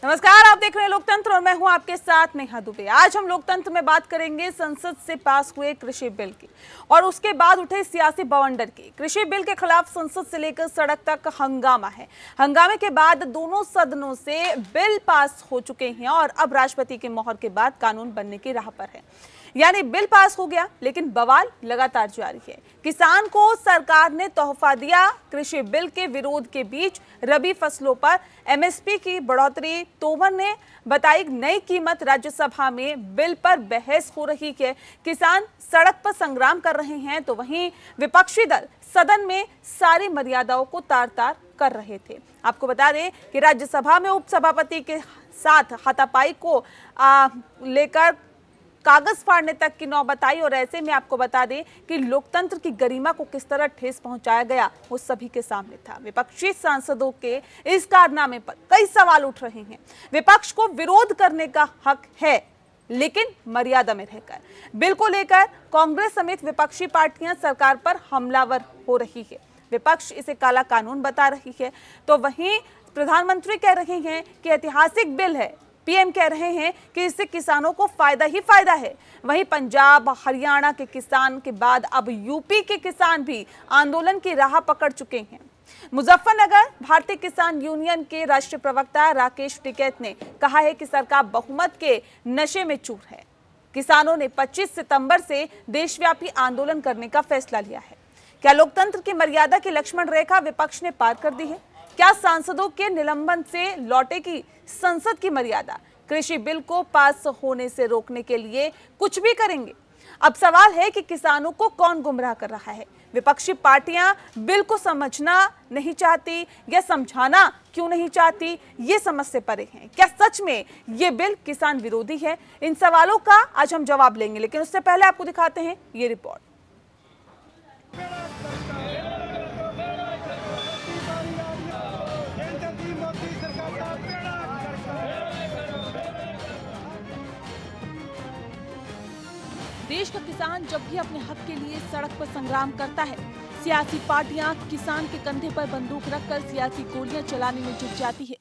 नमस्कार, आप देख रहे हैं लोकतंत्र और मैं हूं आपके साथ नेहा दुबे। आज हम लोकतंत्र में बात करेंगे संसद से पास हुए कृषि बिल की और उसके बाद उठे सियासी बवंडर की। कृषि बिल के खिलाफ संसद से लेकर सड़क तक हंगामा है। हंगामे के बाद दोनों सदनों से बिल पास हो चुके हैं और अब राष्ट्रपति की मोहर के बाद कानून बनने की राह पर है। यानी बिल पास हो गया, लेकिन बवाल लगातार जारी है। किसान को सरकार ने तोहफा दिया। कृषि बिल के विरोध के बीच रबी फसलों पर एमएसपी की बढ़ोतरी, तोमर ने बताई नई कीमत। राज्यसभा में बिल पर बहस हो रही है। किसान सड़क पर संग्राम कर रहे हैं, तो वहीं विपक्षी दल सदन में सारी मर्यादाओं को तार तार कर रहे थे। आपको बता दें कि राज्यसभा में उपसभापति के साथ हाथापाई को लेकर कागज फाड़ने तक की नौबत आई और ऐसे में आपको बता दें कि लोकतंत्र की गरिमा को किस तरह ठेस पहुंचाया गया वो सभी के सामने था। विपक्षी सांसदों के इस कारनामे पर कई सवाल उठ रहे हैं। विपक्ष को विरोध करने का हक है, लेकिन मर्यादा में रहकर। बिल को लेकर कांग्रेस समेत विपक्षी पार्टियां सरकार पर हमलावर हो रही है। विपक्ष इसे काला कानून बता रही है, तो वहीं प्रधानमंत्री कह रहे हैं कि ऐतिहासिक बिल है। पीएम कह रहे हैं कि इससे किसानों को फायदा ही फायदा है। वहीं पंजाब हरियाणा के किसान के बाद अब यूपी के किसान भी आंदोलन की राह पकड़ चुके हैं। मुजफ्फरनगर भारतीय किसान यूनियन के राष्ट्रीय प्रवक्ता राकेश टिकैत ने कहा है कि सरकार बहुमत के नशे में चूर है। किसानों ने 25 सितंबर से देशव्यापी आंदोलन करने का फैसला लिया है। क्या लोकतंत्र की मर्यादा की लक्ष्मण रेखा विपक्ष ने पार कर दी है? क्या सांसदों के निलंबन से लौटेगी संसद की मर्यादा? कृषि बिल को पास होने से रोकने के लिए कुछ भी करेंगे। अब सवाल है कि किसानों को कौन गुमराह कर रहा है? विपक्षी पार्टियां बिल को समझना नहीं चाहती या समझाना क्यों नहीं चाहती, ये समझ से परे हैं। क्या सच में ये बिल किसान विरोधी है? इन सवालों का आज हम जवाब लेंगे, लेकिन उससे पहले आपको दिखाते हैं ये रिपोर्ट। देश का किसान जब भी अपने हक के लिए सड़क पर संग्राम करता है, सियासी पार्टियां किसान के कंधे पर बंदूक रखकर सियासी गोलियां चलाने में जुट जाती है।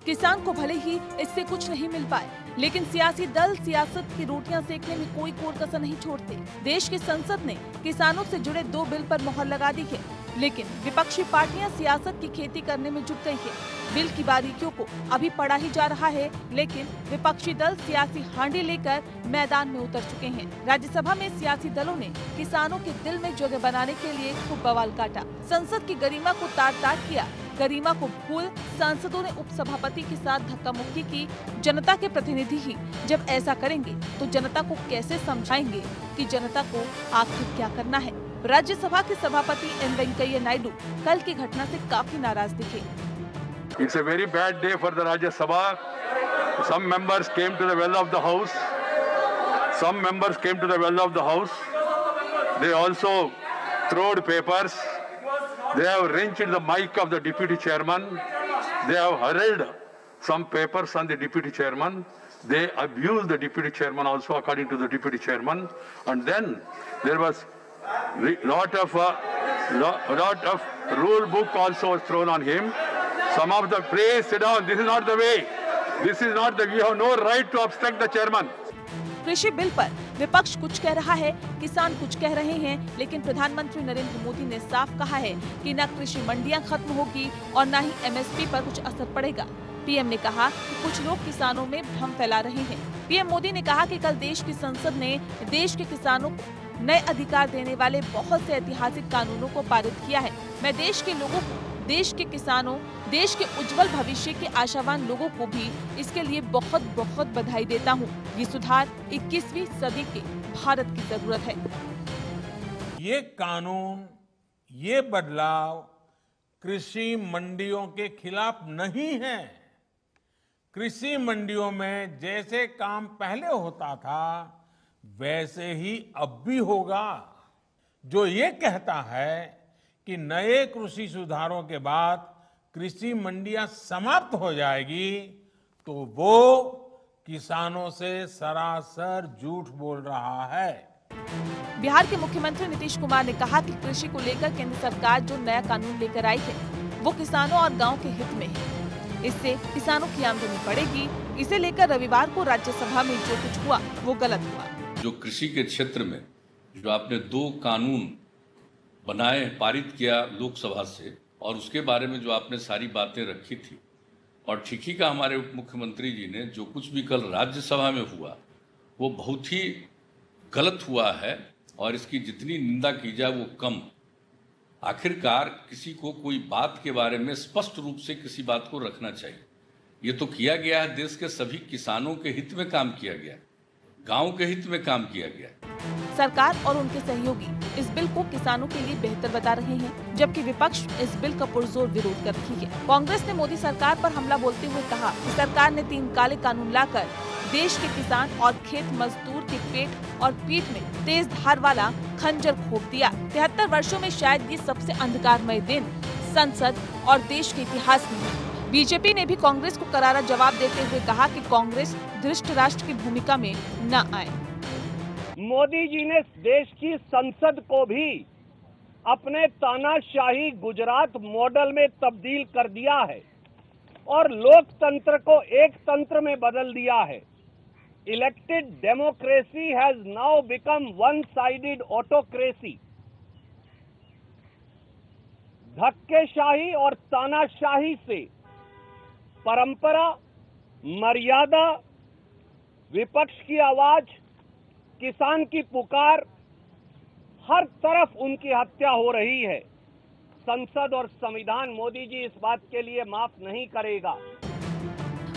किसान को भले ही इससे कुछ नहीं मिल पाए, लेकिन सियासी दल सियासत की रोटियां सेकने में कोई कोर कसर नहीं छोड़ते। देश की संसद ने किसानों से जुड़े 2 बिल पर मोहर लगा दी है, लेकिन विपक्षी पार्टियां सियासत की खेती करने में जुट गई है। बिल की बारीकियों को अभी पढ़ा ही जा रहा है, लेकिन विपक्षी दल सियासी हांडी लेकर मैदान में उतर चुके हैं। राज्यसभा में सियासी दलों ने किसानों के दिल में जगह बनाने के लिए खूब बवाल काटा। संसद की गरिमा को तार तार किया। गरिमा को भूल सांसदों ने उपसभापति के साथ धक्का मुक्की की। जनता के प्रतिनिधि ही जब ऐसा करेंगे तो जनता को कैसे समझाएंगे कि जनता को आखिर क्या करना है? राज्यसभा के सभापति एम वेंकैया नायडू कल की घटना से काफी नाराज दिखे। It's a very bad day for the Rajya Sabha. Some members came to the well of the house. Some members came to the well of the house. They also throwed papers. They have wrenched the mic of the deputy chairman. They have hurled some papers on the deputy chairman. They abused the deputy chairman also, according to the deputy chairman. And then there was lot of rule book also was thrown on him. Some of the please sit down. This is not the way. This is not the. We have no right to obstruct the chairman. कृषि bill पर विपक्ष कुछ कह रहा है, किसान कुछ कह रहे हैं, लेकिन प्रधानमंत्री नरेंद्र मोदी ने साफ कहा है कि न कृषि मंडियां खत्म होगी और न ही एमएसपी पर कुछ असर पड़ेगा। पीएम ने कहा कि कुछ लोग किसानों में भ्रम फैला रहे हैं। पीएम मोदी ने कहा कि कल देश की संसद ने देश के किसानों को नए अधिकार देने वाले बहुत से ऐतिहासिक कानूनों को पारित किया है। मैं देश के लोगों को, देश के किसानों, देश के उज्जवल भविष्य के आशावान लोगों को भी इसके लिए बहुत बहुत बधाई देता हूँ। ये सुधार 21वीं सदी के भारत की जरूरत है। ये कानून, ये बदलाव कृषि मंडियों के खिलाफ नहीं है। कृषि मंडियों में जैसे काम पहले होता था, वैसे ही अब भी होगा। जो ये कहता है कि नए कृषि सुधारों के बाद कृषि मंडियां समाप्त हो जाएगी, तो वो किसानों से सरासर झूठ बोल रहा है। बिहार के मुख्यमंत्री नीतीश कुमार ने कहा कि कृषि को लेकर केंद्र सरकार जो नया कानून लेकर आई है वो किसानों और गाँव के हित में है। इससे किसानों की आमदनी बढ़ेगी। इसे लेकर रविवार को राज्यसभा में जो कुछ हुआ वो गलत हुआ। जो कृषि के क्षेत्र में जो आपने 2 कानून बनाए, पारित किया लोकसभा से, और उसके बारे में जो आपने सारी बातें रखी थी, और ठीक ही का हमारे उप मुख्यमंत्री जी ने जो कुछ भी कल राज्यसभा में हुआ वो बहुत ही गलत हुआ है, और इसकी जितनी निंदा की जाए वो कम। आखिरकार किसी को कोई बात के बारे में स्पष्ट रूप से किसी बात को रखना चाहिए। ये तो किया गया है, देश के सभी किसानों के हित में काम किया गया, गांव के हित में काम किया गया। सरकार और उनके सहयोगी इस बिल को किसानों के लिए बेहतर बता रहे हैं, जबकि विपक्ष इस बिल का पुरजोर विरोध कर रही है। कांग्रेस ने मोदी सरकार पर हमला बोलते हुए कहा कि सरकार ने 3 काले कानून लाकर देश के किसान और खेत मजदूर के पेट और पीठ में तेज धार वाला खंजर घोंप दिया। 73 वर्षों में शायद ये सबसे अंधकारमय दिन संसद और देश के इतिहास में है। बीजेपी ने भी कांग्रेस को करारा जवाब देते हुए कहा कि कांग्रेस धृष्ट राष्ट्र की भूमिका में न आए। मोदी जी ने देश की संसद को भी अपने तानाशाही गुजरात मॉडल में तब्दील कर दिया है और लोकतंत्र को एक तंत्र में बदल दिया है। Elected democracy has now become one sided autocracy. धक्केशाही और तानाशाही से परंपरा, मर्यादा, विपक्ष की आवाज, किसान की पुकार, हर तरफ उनकी हत्या हो रही है। संसद और संविधान मोदी जी इस बात के लिए माफ नहीं करेगा।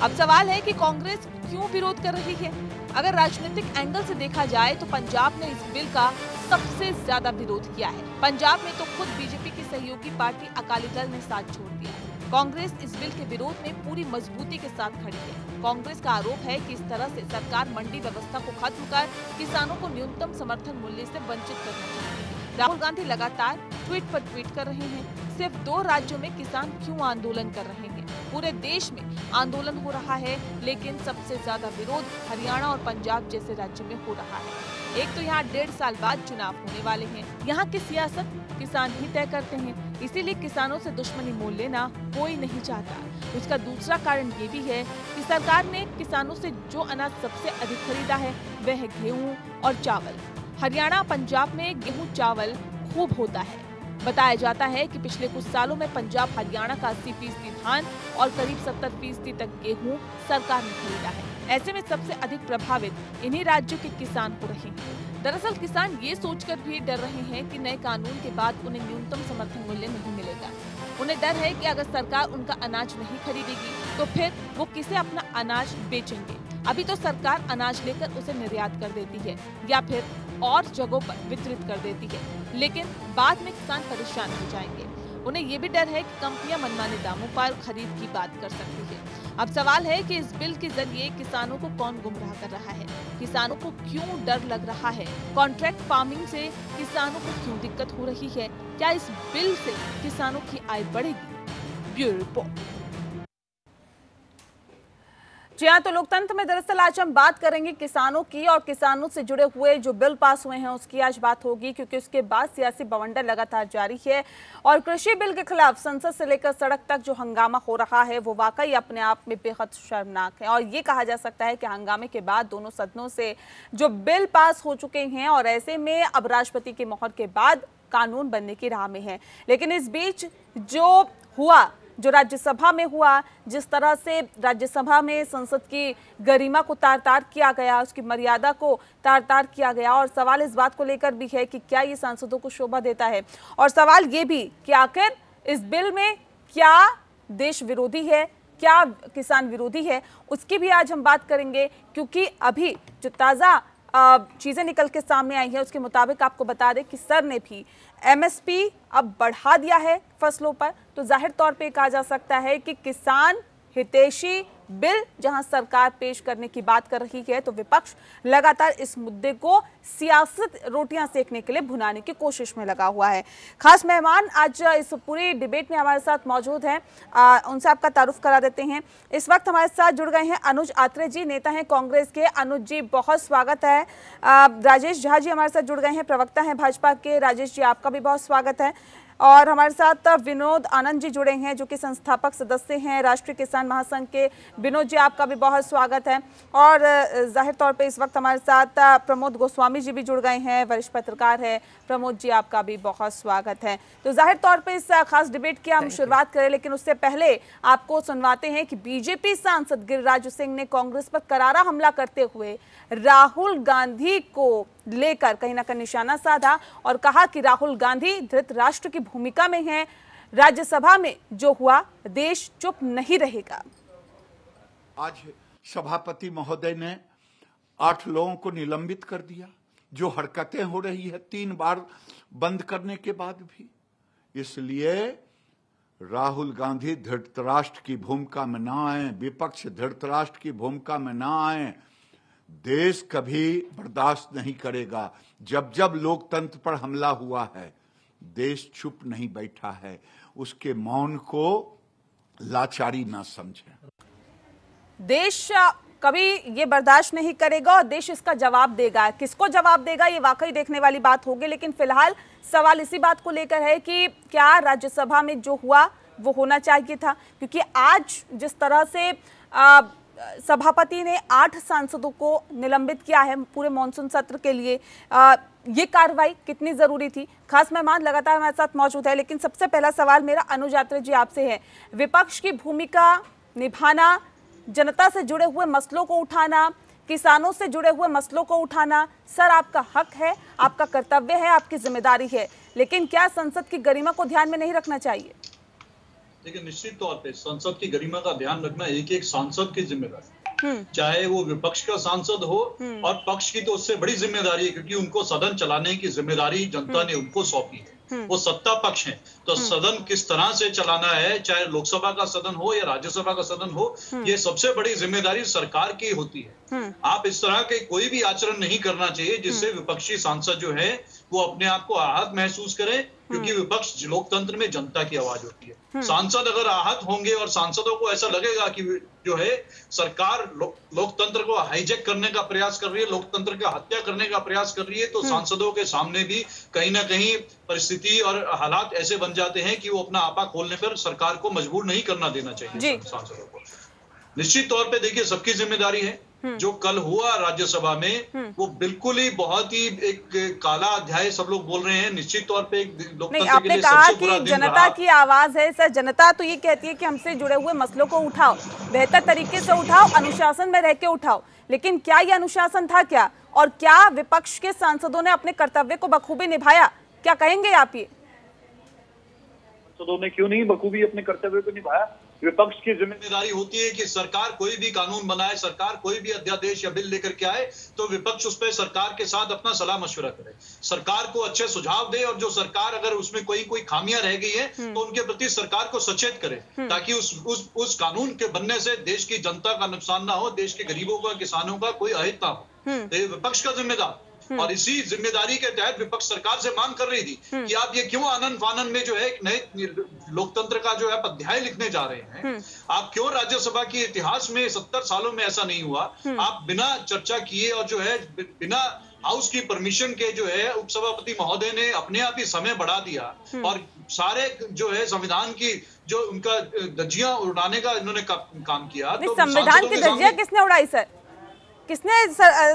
अब सवाल है कि कांग्रेस क्यों विरोध कर रही है। अगर राजनीतिक एंगल से देखा जाए तो पंजाब ने इस बिल का सबसे ज्यादा विरोध किया है। पंजाब में तो खुद बीजेपी की सहयोगी पार्टी अकाली दल ने साथ छोड़ दिया। कांग्रेस इस बिल के विरोध में पूरी मजबूती के साथ खड़ी है। कांग्रेस का आरोप है कि इस तरह से सरकार मंडी व्यवस्था को खत्म कर किसानों को न्यूनतम समर्थन मूल्य से वंचित करना चाहती है। राहुल गांधी लगातार ट्वीट पर ट्वीट कर रहे हैं। सिर्फ 2 राज्यों में किसान क्यों आंदोलन कर रहे हैं? पूरे देश में आंदोलन हो रहा है, लेकिन सबसे ज्यादा विरोध हरियाणा और पंजाब जैसे राज्यों में हो रहा है। एक तो यहाँ 1.5 साल बाद चुनाव होने वाले हैं। यहाँ की सियासत किसान ही तय करते हैं, इसीलिए किसानों से दुश्मनी मोल लेना कोई नहीं चाहता। उसका दूसरा कारण ये भी है कि सरकार ने किसानों से जो अनाज सबसे अधिक खरीदा है वह है गेहूं और चावल। हरियाणा, पंजाब में गेहूं चावल खूब होता है। बताया जाता है कि पिछले कुछ सालों में पंजाब हरियाणा का 80% धान और करीब 70% तक गेहूं सरकार ने खरीदा है। ऐसे में सबसे अधिक प्रभावित इन्हीं राज्यों के किसान हो रहे हैं। दरअसल किसान ये सोचकर भी डर रहे हैं कि नए कानून के बाद उन्हें न्यूनतम समर्थन मूल्य नहीं मिलेगा। उन्हें डर है कि अगर सरकार उनका अनाज नहीं खरीदेगी तो फिर वो किसे अपना अनाज बेचेंगे। अभी तो सरकार अनाज लेकर उसे निर्यात कर देती है या फिर और जगहों पर वितरित कर देती है, लेकिन बाद में किसान परेशान हो जाएंगे। उन्हें ये भी डर है कि कंपनियां मनमाने दामों पर खरीद की बात कर सकती है। अब सवाल है कि इस बिल के जरिए किसानों को कौन गुमराह कर रहा है? किसानों को क्यों डर लग रहा है? कॉन्ट्रैक्ट फार्मिंग से किसानों को क्यों दिक्कत हो रही है? क्या इस बिल से किसानों की आय बढ़ेगी? Bureau report. जी हाँ, तो लोकतंत्र में दरअसल आज हम बात करेंगे किसानों की, और किसानों से जुड़े हुए जो बिल पास हुए हैं उसकी आज बात होगी, क्योंकि उसके बाद सियासी बवंडर लगातार जारी है। और कृषि बिल के खिलाफ संसद से लेकर सड़क तक जो हंगामा हो रहा है वो वाकई अपने आप में बेहद शर्मनाक है। और ये कहा जा सकता है कि हंगामे के बाद दोनों सदनों से जो बिल पास हो चुके हैं और ऐसे में अब राष्ट्रपति की मोहर के बाद कानून बनने की राह में है। लेकिन इस बीच जो राज्यसभा में हुआ, जिस तरह से राज्यसभा में संसद की गरिमा को तार-तार किया गया, उसकी मर्यादा को तार-तार किया गया, और सवाल इस बात को लेकर भी है कि क्या ये सांसदों को शोभा देता है, और सवाल ये भी कि आखिर इस बिल में क्या देश विरोधी है, क्या किसान विरोधी है, उसकी भी आज हम बात करेंगे। क्योंकि अभी जो ताज़ा चीज़ें निकल के सामने आई है उसके मुताबिक आपको बता दें कि सर ने भी एमएसपी अब बढ़ा दिया है फसलों पर। तो जाहिर तौर पे कहा जा सकता है कि किसान हितैषी बिल जहां सरकार पेश करने की बात कर रही है, तो विपक्ष लगातार इस मुद्दे को सियासत रोटियां सेकने के लिए भुनाने की कोशिश में लगा हुआ है। खास मेहमान आज इस पूरी डिबेट में हमारे साथ मौजूद हैं, उनसे आपका तारुफ करा देते हैं। इस वक्त हमारे साथ जुड़ गए हैं अनुज आत्रे जी, नेता हैं कांग्रेस के। अनुज जी, बहुत स्वागत है। राजेश झा जी हमारे साथ जुड़ गए हैं, प्रवक्ता हैं भाजपा के। राजेश जी, आपका भी बहुत स्वागत है। और हमारे साथ विनोद आनंद जी जुड़े हैं जो कि संस्थापक सदस्य हैं राष्ट्रीय किसान महासंघ के। विनोद जी, आपका भी बहुत स्वागत है। और जाहिर तौर पे इस वक्त हमारे साथ प्रमोद गोस्वामी जी भी जुड़ गए हैं, वरिष्ठ पत्रकार है। प्रमोद जी, आपका भी बहुत स्वागत है। तो जाहिर तौर पे इस खास डिबेट की हम शुरुआत करें, लेकिन उससे पहले आपको सुनवाते हैं कि बीजेपी सांसद गिरिराज सिंह ने कांग्रेस पर करारा हमला करते हुए राहुल गांधी को लेकर कहीं ना कहीं निशाना साधा और कहा कि राहुल गांधी धृतराष्ट्र की भूमिका में हैं। राज्यसभा में जो हुआ देश चुप नहीं रहेगा। आज सभापति महोदय ने 8 लोगों को निलंबित कर दिया। जो हरकतें हो रही है 3 बार बंद करने के बाद भी, इसलिए राहुल गांधी धृतराष्ट्र की भूमिका में ना आए, विपक्ष धृतराष्ट्र की भूमिका में ना आए। देश कभी बर्दाश्त नहीं करेगा। जब जब लोकतंत्र पर हमला हुआ है देश चुप नहीं बैठा है। उसके मौन को लाचारी ना समझे। देश कभी ये बर्दाश्त नहीं करेगा और देश इसका जवाब देगा। किसको जवाब देगा ये वाकई देखने वाली बात होगी, लेकिन फिलहाल सवाल इसी बात को लेकर है कि क्या राज्यसभा में जो हुआ वो होना चाहिए था, क्योंकि आज जिस तरह से सभापति ने 8 सांसदों को निलंबित किया है पूरे मॉनसून सत्र के लिए, ये कार्रवाई कितनी जरूरी थी। खास मेहमान लगातार हमारे साथ मौजूद है, लेकिन सबसे पहला सवाल मेरा अनुज यात्री जी आपसे है। विपक्ष की भूमिका निभाना, जनता से जुड़े हुए मसलों को उठाना, किसानों से जुड़े हुए मसलों को उठाना सर आपका हक है, आपका कर्तव्य है, आपकी जिम्मेदारी है, लेकिन क्या संसद की गरिमा को ध्यान में नहीं रखना चाहिए? देखिए, निश्चित तौर पे संसद की गरिमा का ध्यान रखना एक एक सांसद की जिम्मेदारी, चाहे वो विपक्ष का सांसद हो और पक्ष की तो उससे बड़ी जिम्मेदारी है, क्योंकि उनको सदन चलाने की जिम्मेदारी जनता ने उनको सौंपी है। वो सत्ता पक्ष है, तो सदन किस तरह से चलाना है, चाहे लोकसभा का सदन हो या राज्यसभा का सदन हो, ये सबसे बड़ी जिम्मेदारी सरकार की होती है। आप इस तरह के कोई भी आचरण नहीं करना चाहिए जिससे विपक्षी सांसद जो है वो अपने आप को आहत महसूस करें, क्योंकि विपक्ष लोकतंत्र में जनता की आवाज होती है। सांसद अगर आहत होंगे और सांसदों को ऐसा लगेगा कि जो है सरकार लोकतंत्र को हाईजैक करने का प्रयास कर रही है, लोकतंत्र का हत्या करने का प्रयास कर रही है, तो सांसदों के सामने भी कहीं ना कहीं परिस्थिति और हालात ऐसे बन जाते हैं कि वो अपना आपा खोलने पर सरकार को मजबूर नहीं करना देना चाहिए सांसदों को। निश्चित तौर पे देखिए, सबकी जिम्मेदारी है। जो कल हुआ राज्यसभा में वो बिल्कुल ही बहुत ही एक काला अध्याय सब लोग बोल रहे हैं। निश्चित तौर पे नहीं, आपने कहा कि जनता की आवाज है सर, जनता तो ये कहती है कि हमसे जुड़े हुए मसलों को उठाओ, बेहतर तरीके से उठाओ, अनुशासन में रह के उठाओ, लेकिन क्या ये अनुशासन था क्या? और क्या विपक्ष के सांसदों ने अपने कर्तव्य को बखूबी निभाया? क्या कहेंगे आप? ये सांसदों ने क्यों नहीं बखूबी अपने कर्तव्य को निभाया? विपक्ष की जिम्मेदारी होती है कि सरकार कोई भी कानून बनाए, सरकार कोई भी अध्यादेश या बिल लेकर के आए तो विपक्ष उस पर सरकार के साथ अपना सलाह मशवरा करे, सरकार को अच्छे सुझाव दे, और जो सरकार अगर उसमें कोई खामियां रह गई है तो उनके प्रति सरकार को सचेत करे, ताकि उस कानून के बनने से देश की जनता का नुकसान ना हो, देश के गरीबों का, किसानों का कोई अहित ना हो। तो ये विपक्ष का जिम्मेदार, और इसी जिम्मेदारी के तहत विपक्ष सरकार से मांग कर रही थी कि आप ये क्यों आनंद फानन में जो है एक नए लोकतंत्र का जो है अध्याय लिखने जा रहे हैं। आप क्यों राज्यसभा के इतिहास में 70 सालों में ऐसा नहीं हुआ, आप बिना चर्चा किए और जो है बिना हाउस की परमिशन के जो है उपसभापति महोदय ने अपने आप ही समय बढ़ा दिया और सारे जो है संविधान की जो उनका धज्जियां उड़ाने का इन्होंने काम किया। तो संविधान की धज्जियां किसने उड़ाई सर? किसने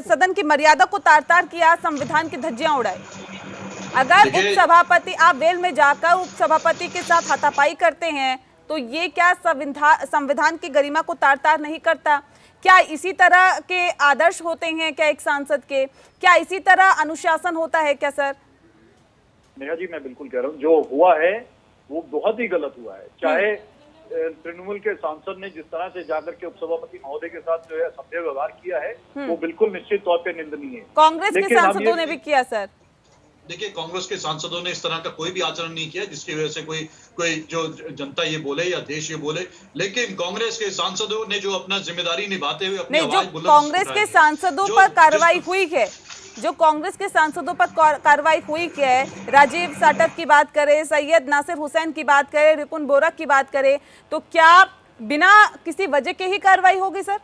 सदन की मर्यादा को तार-तार किया, संविधान की धज्जियां उड़ाई? अगर उपसभापति, आप वेल में जाकर उपसभापति के साथ हाथापाई करते हैं तो ये क्या संविधान की गरिमा को तार-तार नहीं करता? क्या इसी तरह के आदर्श होते हैं क्या एक सांसद के? क्या इसी तरह अनुशासन होता है क्या सर? नेहा जी, मैं बिल्कुल कह रहा हूँ, जो हुआ है वो बहुत ही गलत हुआ है। चाहे तृणमूल के सांसद ने जिस तरह से जाकर के उपसभापति महोदय के साथ जो है सभ्य व्यवहार किया है वो बिल्कुल निश्चित तौर पे निंदनीय है। कांग्रेस के सांसदों ने भी किया सर। देखिए, कांग्रेस के सांसदों ने इस तरह का कोई भी आचरण नहीं किया जिसकी वजह से कोई जो जनता ये बोले या देश ये बोले, लेकिन कांग्रेस के सांसदों ने जो अपना जिम्मेदारी निभाते हुए अपनी आवाज बुलंद की। कांग्रेस के सांसदों पर कार्रवाई हुई है, जो कांग्रेस के सांसदों पर कार्रवाई हुई है, राजीव साटव की बात करें, सैयद नासिर हुसैन की बात करें, रिपुन बोरा की बात करें, तो क्या बिना किसी वजह के ही कार्रवाई होगी सर?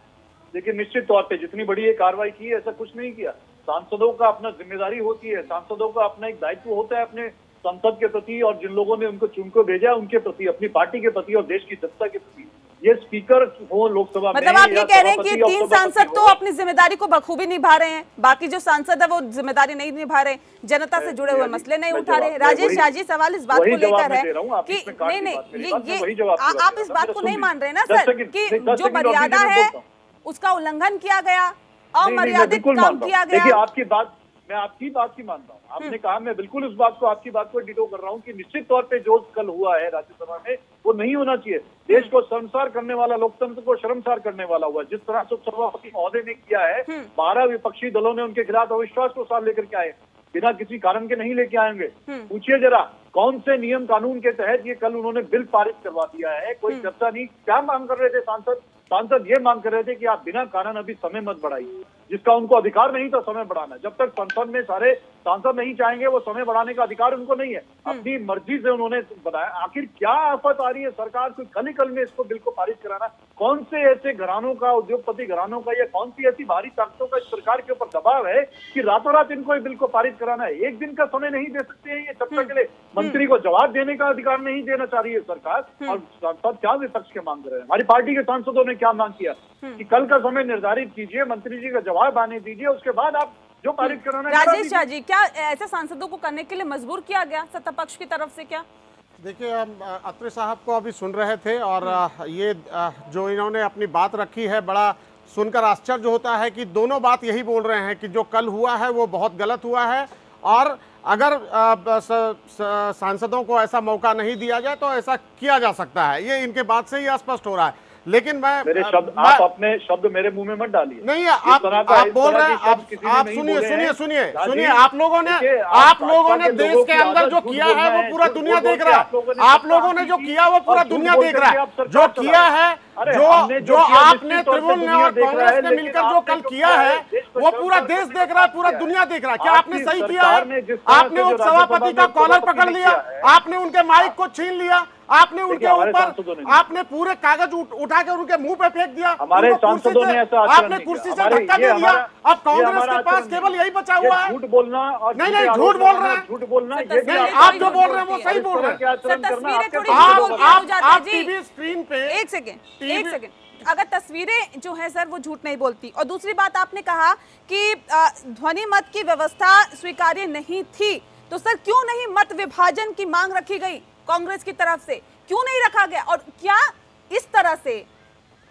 देखिए, निश्चित तौर पे जितनी बड़ी ये कार्रवाई की, ऐसा कुछ नहीं किया। सांसदों का अपना जिम्मेदारी होती है, सांसदों का अपना एक दायित्व होता है अपने संसद के प्रति और जिन लोगों ने उनको चुन को भेजा उनके प्रति, अपनी पार्टी के प्रति और देश की जनता के प्रति। ये स्पीकर हो लोकसभा में, मतलब आप ये कह रहे हैं कि 3 सांसद तो अपनी जिम्मेदारी को बखूबी निभा रहे हैं, बाकी जो सांसद है वो जिम्मेदारी नहीं निभा रहे, जनता से जुड़े हुए मसले नहीं उठा रहे। राजेश शाह जी, सवाल इस बात को लेकर है कि नहीं, ये आप इस बात को नहीं मान रहे ना सर कि जो मर्यादा है उसका उल्लंघन किया गया, अमर्यादित काम किया गया। देखिए, आपकी बात मैं आपकी बात ही मानता हूँ। आपने कहा, मैं बिल्कुल इस बात को, आपकी बात को डिटो कर रहा हूँ कि निश्चित तौर पे जो कल हुआ है राज्यसभा में वो नहीं होना चाहिए। देश को शर्मसार करने वाला, लोकतंत्र को शर्मसार करने वाला हुआ। जिस तरह से उपसभापति महोदय ने किया है, 12 विपक्षी दलों ने उनके खिलाफ अविश्वास को साथ लेकर के आए, बिना किसी कारण के नहीं लेके आएंगे। पूछिए जरा कौन से नियम कानून के तहत ये कल उन्होंने बिल पारित करवा दिया है, कोई चर्चा नहीं। क्या मांग कर रहे थे सांसद ये मांग कर रहे थे कि आप बिना कारण अभी समय मत बढ़ाइए, जिसका उनको अधिकार नहीं था समय बढ़ाना। जब तक संसद में सारे सांसद नहीं चाहेंगे वो समय बढ़ाने का अधिकार उनको नहीं है, अपनी मर्जी से उन्होंने बताया। आखिर क्या आफत आ रही है सरकार को कल में इसको बिल को पारित कराना? कौन से ऐसे घरानों का, उद्योगपति घरानों का, या कौन सी ऐसी भारी ताकतों का इस सरकार के ऊपर दबाव है कि रातों रात इनको बिल को पारित कराना है? एक दिन का समय नहीं दे सकते हैं ये चर्चा के लिए? मंत्री को जवाब देने का अधिकार नहीं देना चाह रही है सरकार, और सांसद क्या विपक्ष के मांग रहे हैं? हमारी पार्टी के सांसदों ने क्या मांग किया कि कल का समय निर्धारित कीजिए, मंत्री जी का जवाब आने दीजिए, उसके बाद आप जो पारित कराना है। राजेश शाह जी, क्या ऐसे सांसदों को करने के लिए मजबूर किया गया सत्ता पक्ष की तरफ से? क्या देखिए, हम अत्रे साहब को अभी सुन रहे थे और ये जो इन्होंने अपनी बात रखी है, बड़ा सुनकर आश्चर्य होता है कि दोनों बात यही बोल रहे हैं कि जो कल हुआ है वो बहुत गलत हुआ है, और अगर सांसदों को ऐसा मौका नहीं दिया जाए तो ऐसा किया जा सकता है। ये इनके बात से ही स्पष्ट हो रहा है। लेकिन मेरे शब्द आप अपने शब्द मेरे मुंह में मत डालिए। नहीं, आप बोल रहे हैं, आप सुनिए, आप लोगों ने देश के अंदर जो किया है वो पूरा दुनिया देख रहा है। आप लोगों ने जो किया वो पूरा दुनिया देख रहा है। जो किया है, जो आपने तृणमूल और कांग्रेस ने मिलकर जो कल किया है वो पूरा देश देख रहा है, पूरा दुनिया देख रहा है। क्या आपने सही किया है? आपने उपसभापति का कॉलर पकड़ लिया, आपने उनके माइक को छीन लिया, आपने उनके ऊपर आपने पूरे कागज उठाकर उनके मुंह पे फेंक दिया। हमारे सांसदों ने ऐसा आपने कुर्सी से धक्का दे दिया। अब कांग्रेस के पास केवल यही बचा हुआ है, झूठ बोलना। और नहीं, झूठ बोल रहे हैं, झूठ बोलना। आप जो बोल रहे हैं वो सही बोल रहे हैं। आप टीवी स्क्रीन पे एक सेकेंड, अगर तस्वीरें जो है सर वो झूठ नहीं बोलती। और दूसरी बात, आपने कहा कि ध्वनि मत की व्यवस्था स्वीकार्य नहीं थी, तो सर क्यों नहीं मत विभाजन की मांग रखी गई कांग्रेस की तरफ से? क्यों नहीं रखा गया? और क्या इस तरह से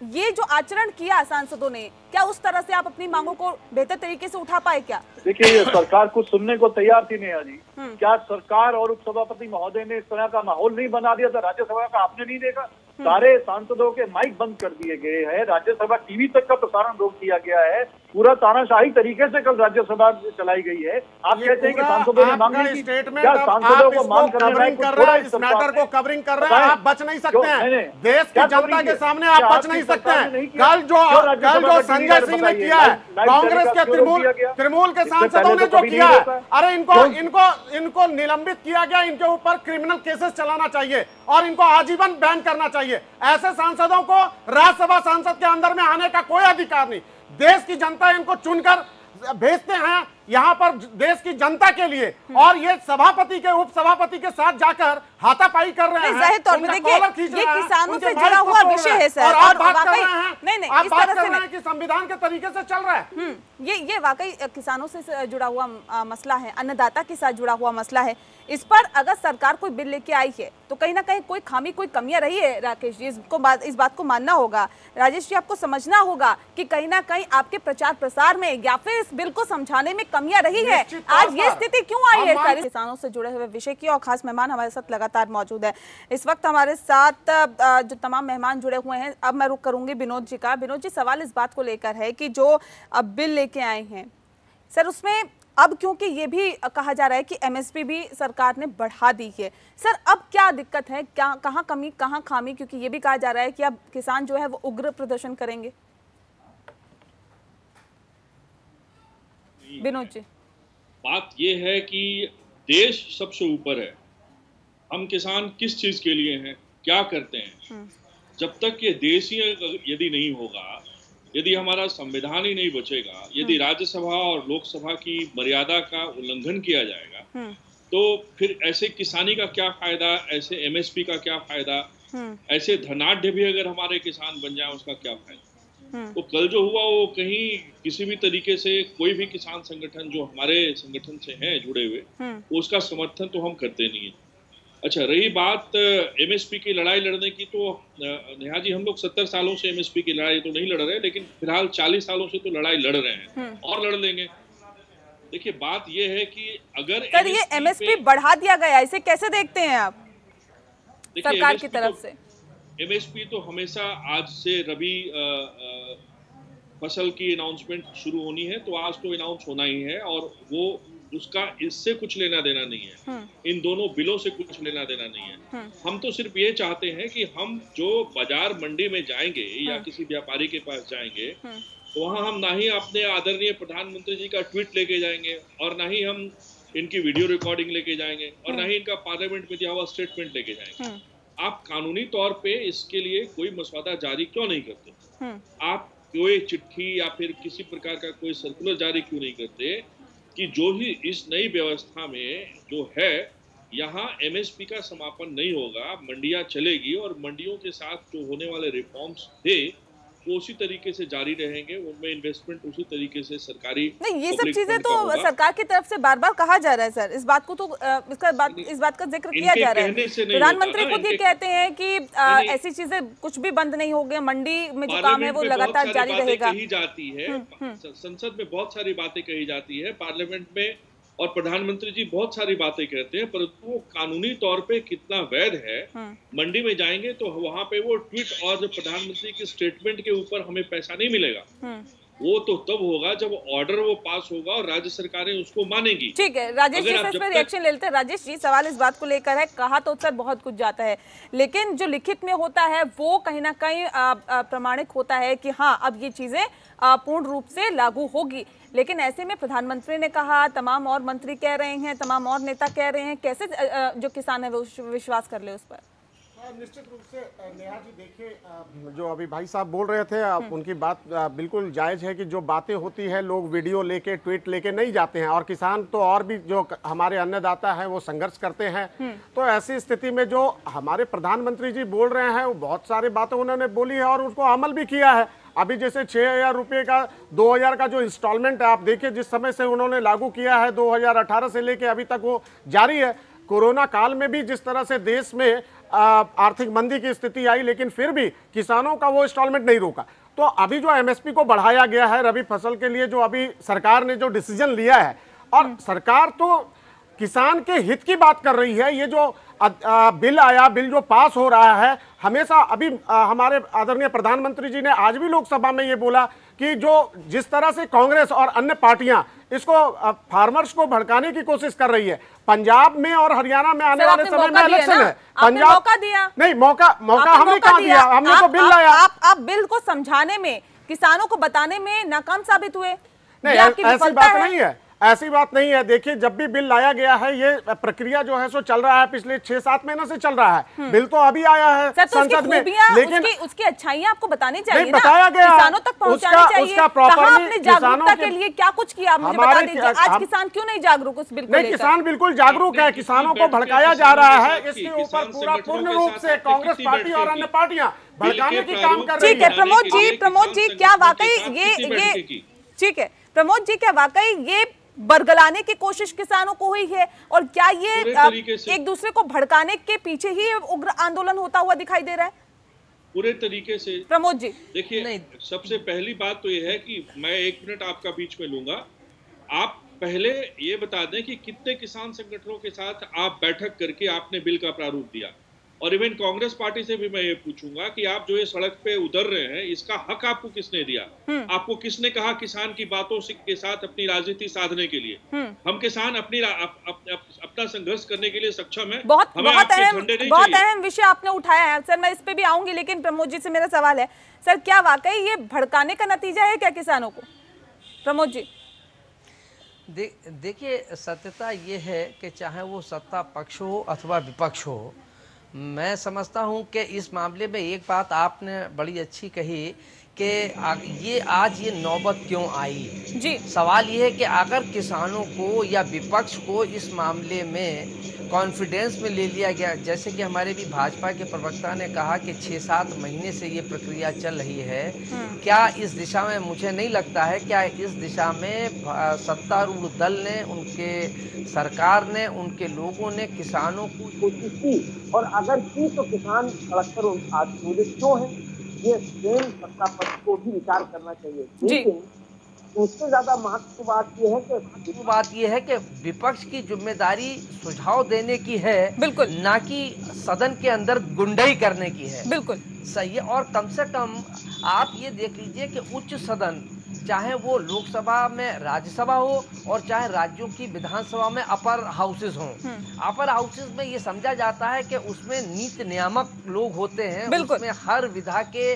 ये जो आचरण किया सांसदों ने, क्या उस तरह से आप अपनी मांगों को बेहतर तरीके से उठा पाए क्या? देखिए, सरकार कुछ सुनने को तैयार थी नेहा जी। क्या सरकार और उपसभापति महोदय ने इस तरह का माहौल नहीं बना दिया था राज्यसभा का? आपने नहीं देखा? सारे सांसदों के माइक बंद कर दिए गए हैं, राज्यसभा टीवी तक का प्रसारण रोक दिया गया है, पूरा तानाशाही तरीके से कल राज्यसभा चलाई गई है। आप कहते हैं कि सांसदों ने मांग नहीं की। क्या सांसदों को मांग कर रहे हैं? इस मैटर को कवरिंग कर रहे हैं, आप बच नहीं सकते हैं। देश की जनता के सामने आप बच नहीं सकते हैं। कल जो संजय सिंह ने किया है, कांग्रेस के तृणमूल के सांसदों ने जो किया है, अरे इनको निलंबित किया गया, इनके ऊपर क्रिमिनल केसेस चलाना चाहिए और इनको आजीवन बैन करना चाहिए। ऐसे सांसदों को राज्यसभा सांसद के अंदर में आने का कोई अधिकार नहीं। देश की जनता इनको चुनकर भेजते हैं यहाँ पर देश की जनता के लिए, और ये सभापति के उप सभापति के साथ जाकर हाथापाई कर रहे हैं। जाहिर तौर पे देखिए, ये किसानों से जुड़ा हुआ विषय है सर, और बात कर रहे हैं, नहीं आप बात कर रहे हैं कि संविधान के तरीके से चल रहा है। ये वाकई किसानों से जुड़ा हुआ मसला है, अन्नदाता के साथ जुड़ा हुआ मसला है। इस पर अगर सरकार कोई बिल लेके आई है तो कहीं ना कहीं कोई खामी, कोई कमियां रही है। राकेश जी, इस बात को मानना होगा। राजेश जी, आपको समझना होगा कि कहीं ना कहीं आपके प्रचार प्रसार में या फिर इस बिल को समझाने में कमियां रही है। आज ये स्थिति क्यों आई है सर? किसानों से जुड़े हुए विषय की, और खास मेहमान हमारे साथ लगातार मौजूद है। इस वक्त हमारे साथ जो तमाम मेहमान जुड़े हुए हैं, अब मैं रुक करूंगी विनोद जी का। विनोद जी, सवाल इस बात को लेकर है कि जो अब बिल लेके आए हैं सर, उसमें अब क्योंकि ये भी कहा जा रहा है कि एमएसपी भी सरकार ने बढ़ा दी है, सर अब क्या दिक्कत है? क्या, कहाँ कमी, कहाँ खामी? क्योंकि ये भी कहा जा रहा है कि अब किसान जो है वो उग्र प्रदर्शन करेंगे। विनोद जी, बात ये है कि देश सबसे ऊपर है, हम किसान किस चीज के लिए हैं, क्या करते हैं? जब तक ये देश ही यदि नहीं होगा, यदि हमारा संविधान ही नहीं बचेगा, यदि राज्यसभा और लोकसभा की मर्यादा का उल्लंघन किया जाएगा, तो फिर ऐसे किसानी का क्या फायदा, ऐसे एमएसपी का क्या फायदा, ऐसे धनाढ़ भी अगर हमारे किसान बन जाए उसका क्या फायदा। तो कल जो हुआ वो कहीं किसी भी तरीके से कोई भी किसान संगठन जो हमारे संगठन से हैं जुड़े हुए, उसका समर्थन तो हम करते नहीं है। अच्छा, रही बात एमएसपी की लड़ाई लड़ने की, तो नेहा जी हम लोग 70 सालों से एमएसपी की लड़ाई तो नहीं लड़ रहे, लेकिन फिलहाल 40 सालों से तो लड़ाई लड़ रहे हैं और लड़ लेंगे। देखिए बात ये है कि अगर सर ये एमएसपी बढ़ा दिया गया, इसे कैसे देखते हैं आप सरकार की तरफ से? एमएसपी तो हमेशा, आज से रबी फसल की अनाउंसमेंट शुरू होनी है तो आज तो अनाउंस होना ही है, और वो उसका इससे कुछ लेना देना नहीं है, इन दोनों बिलों से कुछ लेना देना नहीं है। हम तो सिर्फ ये चाहते हैं कि हम जो बाजार मंडी में जाएंगे या किसी व्यापारी के पास जाएंगे तो वहां हम ना ही अपने आदरणीय प्रधानमंत्री जी का ट्वीट लेके जाएंगे और ना ही हम इनकी वीडियो रिकॉर्डिंग लेके जाएंगे और ना ही इनका पार्लियामेंट में दिया हुआ स्टेटमेंट लेके जाएंगे। आप कानूनी तौर पे इसके लिए कोई मसौदा जारी क्यों नहीं करते? आप कोई चिट्ठी या फिर किसी प्रकार का कोई सर्कुलर जारी क्यों नहीं करते कि जो ही इस नई व्यवस्था में जो है, यहाँ एमएसपी का समापन नहीं होगा, मंडियां चलेगी और मंडियों के साथ जो होने वाले रिफॉर्म्स थे वो उसी तरीके से जारी रहेंगे, उनमें इन्वेस्टमेंट उसी तरीके से सरकारी नहीं, ये सब चीजें तो सरकार की तरफ से बार बार कहा जा रहा है सर, इस बात को तो इस बात का जिक्र किया जा रहा है। प्रधानमंत्री खुद ये कहते हैं कि ऐसी चीजें कुछ भी बंद नहीं होगी, मंडी में जो काम है वो लगातार जारी रहेगा। कही जाती है संसद में, बहुत सारी बातें कही जाती है पार्लियामेंट में, और प्रधानमंत्री जी बहुत सारी बातें कहते हैं, परंतु वो कानूनी तौर पे कितना वैध है, मंडी में जाएंगे तो वहां पे वो ट्वीट और जो प्रधानमंत्री की स्टेटमेंट के ऊपर हमें पैसा नहीं मिलेगा। वो तो तब होगा जब ऑर्डर वो पास होगा और राज्य सरकारें उसको मानेगी। ठीक है राजेश जी, इस पर रिएक्शन ले लेते हैं। राजेश जी, सवाल इस बात को लेकर है, कहा तो सर बहुत कुछ जाता है, लेकिन जो लिखित में होता है वो कहीं ना कहीं प्रमाणिक होता है कि हाँ अब ये चीजें पूर्ण रूप से लागू होगी। लेकिन ऐसे में प्रधानमंत्री ने कहा, तमाम और मंत्री कह रहे हैं, तमाम और नेता कह रहे हैं, कैसे जो किसान है वो विश्वास कर ले उस पर? निश्चित रूप से नेहा जी, देखिए जो अभी भाई साहब बोल रहे थे, उनकी बात बिल्कुल जायज है कि जो बातें होती है लोग वीडियो लेके ट्वीट लेके नहीं जाते हैं, और किसान तो और भी जो हमारे अन्नदाता हैं वो संघर्ष करते हैं। तो ऐसी स्थिति में जो हमारे प्रधानमंत्री जी बोल रहे हैं वो बहुत सारी बातें उन्होंने बोली है और उसको अमल भी किया है। अभी जैसे 6,000 रुपये का 2,000 का जो इंस्टॉलमेंट है, आप देखिए जिस समय से उन्होंने लागू किया है 2018 से लेके अभी तक वो जारी है। कोरोना काल में भी जिस तरह से देश में आर्थिक मंदी की स्थिति आई, लेकिन फिर भी किसानों का वो इंस्टॉलमेंट नहीं रोका। तो अभी जो एमएसपी को बढ़ाया गया है रबी फसल के लिए, जो अभी सरकार ने जो डिसीजन लिया है, और सरकार तो किसान के हित की बात कर रही है। ये जो बिल आया, बिल जो पास हो रहा है, हमेशा अभी हमारे आदरणीय प्रधानमंत्री जी ने आज भी लोकसभा में ये बोला कि जो जिस तरह से कांग्रेस और अन्य पार्टियां इसको फार्मर्स को भड़काने की कोशिश कर रही है, पंजाब में और हरियाणा में आने वाले समय में इलेक्शन है, पंजाब मौका दिया नहीं, मौका हमने कहा दिया, हमने तो बिल लाया। आप बिल को समझाने में, किसानों को बताने में नाकाम साबित हुए। नहीं, ऐसी बात नहीं है, ऐसी बात नहीं है। देखिए जब भी बिल लाया गया है, ये प्रक्रिया जो है सो चल रहा है, पिछले 6-7 महीनों से चल रहा है। बिल तो अभी आया है संसद में, लेकिन उसकी अच्छाइयां आपको बतानी चाहिए ना, बताया गया, किसानों तक पहुंचानी चाहिए। आपने जागरूकता के लिए क्या कुछ किया, मुझे बता दीजिए। आज किसान क्यों नहीं जागरूक उस बिल को लेकर? किसान बिल्कुल जागरूक है, किसानों को भड़काया जा रहा है। इसके ऊपर पूर्ण रूप से कांग्रेस पार्टी और अन्य पार्टियां भड़काने की काम कर रही है। ठीक है प्रमोद जी, क्या वाकई ये ठीक है प्रमोद जी, क्या वाकई ये बरगलाने की कोशिश किसानों को हुई है, और क्या ये एक दूसरे को भड़काने के पीछे ही उग्र आंदोलन होता हुआ दिखाई दे रहा है पूरे तरीके से? प्रमोद जी देखिए, सबसे पहली बात तो ये है कि मैं 1 मिनट आपका बीच में लूंगा। आप पहले ये बता दें कि कितने किसान संगठनों के साथ आप बैठक करके आपने बिल का प्रारूप दिया, और इवन कांग्रेस पार्टी से भी मैं ये पूछूंगा कि आप जो ये सड़क पे उतर रहे हैं, इसका हक आपको किसने दिया? आपको किसने कहा किसान की बातों के साथ अपनी राजनीति साधने के लिए? हम किसान अपना संघर्ष करने के लिए सक्षम है। बहुत अहम विषय आपने उठाया है सर, मैं इस पे भी आऊंगी, लेकिन प्रमोद जी से मेरा सवाल है सर, क्या वाकई ये भड़काने का नतीजा है क्या किसानों को? प्रमोद जी देखिए, सत्यता ये है कि चाहे वो सत्ता पक्ष हो अथवा विपक्ष हो, मैं समझता हूं कि इस मामले में एक बात आपने बड़ी अच्छी कही कि ये आज ये नौबत क्यों आई जी। सवाल ये है कि अगर किसानों को या विपक्ष को इस मामले में कॉन्फिडेंस में ले लिया गया, जैसे कि हमारे भी भाजपा के प्रवक्ता ने कहा कि 6-7 महीने से ये प्रक्रिया चल रही है, क्या इस दिशा में, मुझे नहीं लगता है क्या इस दिशा में सत्तारूढ़ दल ने, उनके सरकार ने, उनके लोगों ने किसानों को कोशिश की, और अगर की तो किसान सड़क पर आज क्यों है, ये सेम सत्ता पक्ष को भी विचार करना चाहिए। लेकिन उससे ज्यादा महत्व बात यह है कि विपक्ष की जिम्मेदारी सुझाव देने की है, बिल्कुल, ना कि सदन के अंदर गुंडाई करने की है। बिल्कुल सही है। और कम से कम आप ये देख लीजिए कि उच्च सदन, चाहे वो लोकसभा में राज्यसभा हो और चाहे राज्यों की विधानसभा में अपर हाउसेस हों, अपर हाउसेस में ये समझा जाता है कि उसमें नीति नियामक लोग होते हैं, उसमें हर विधा के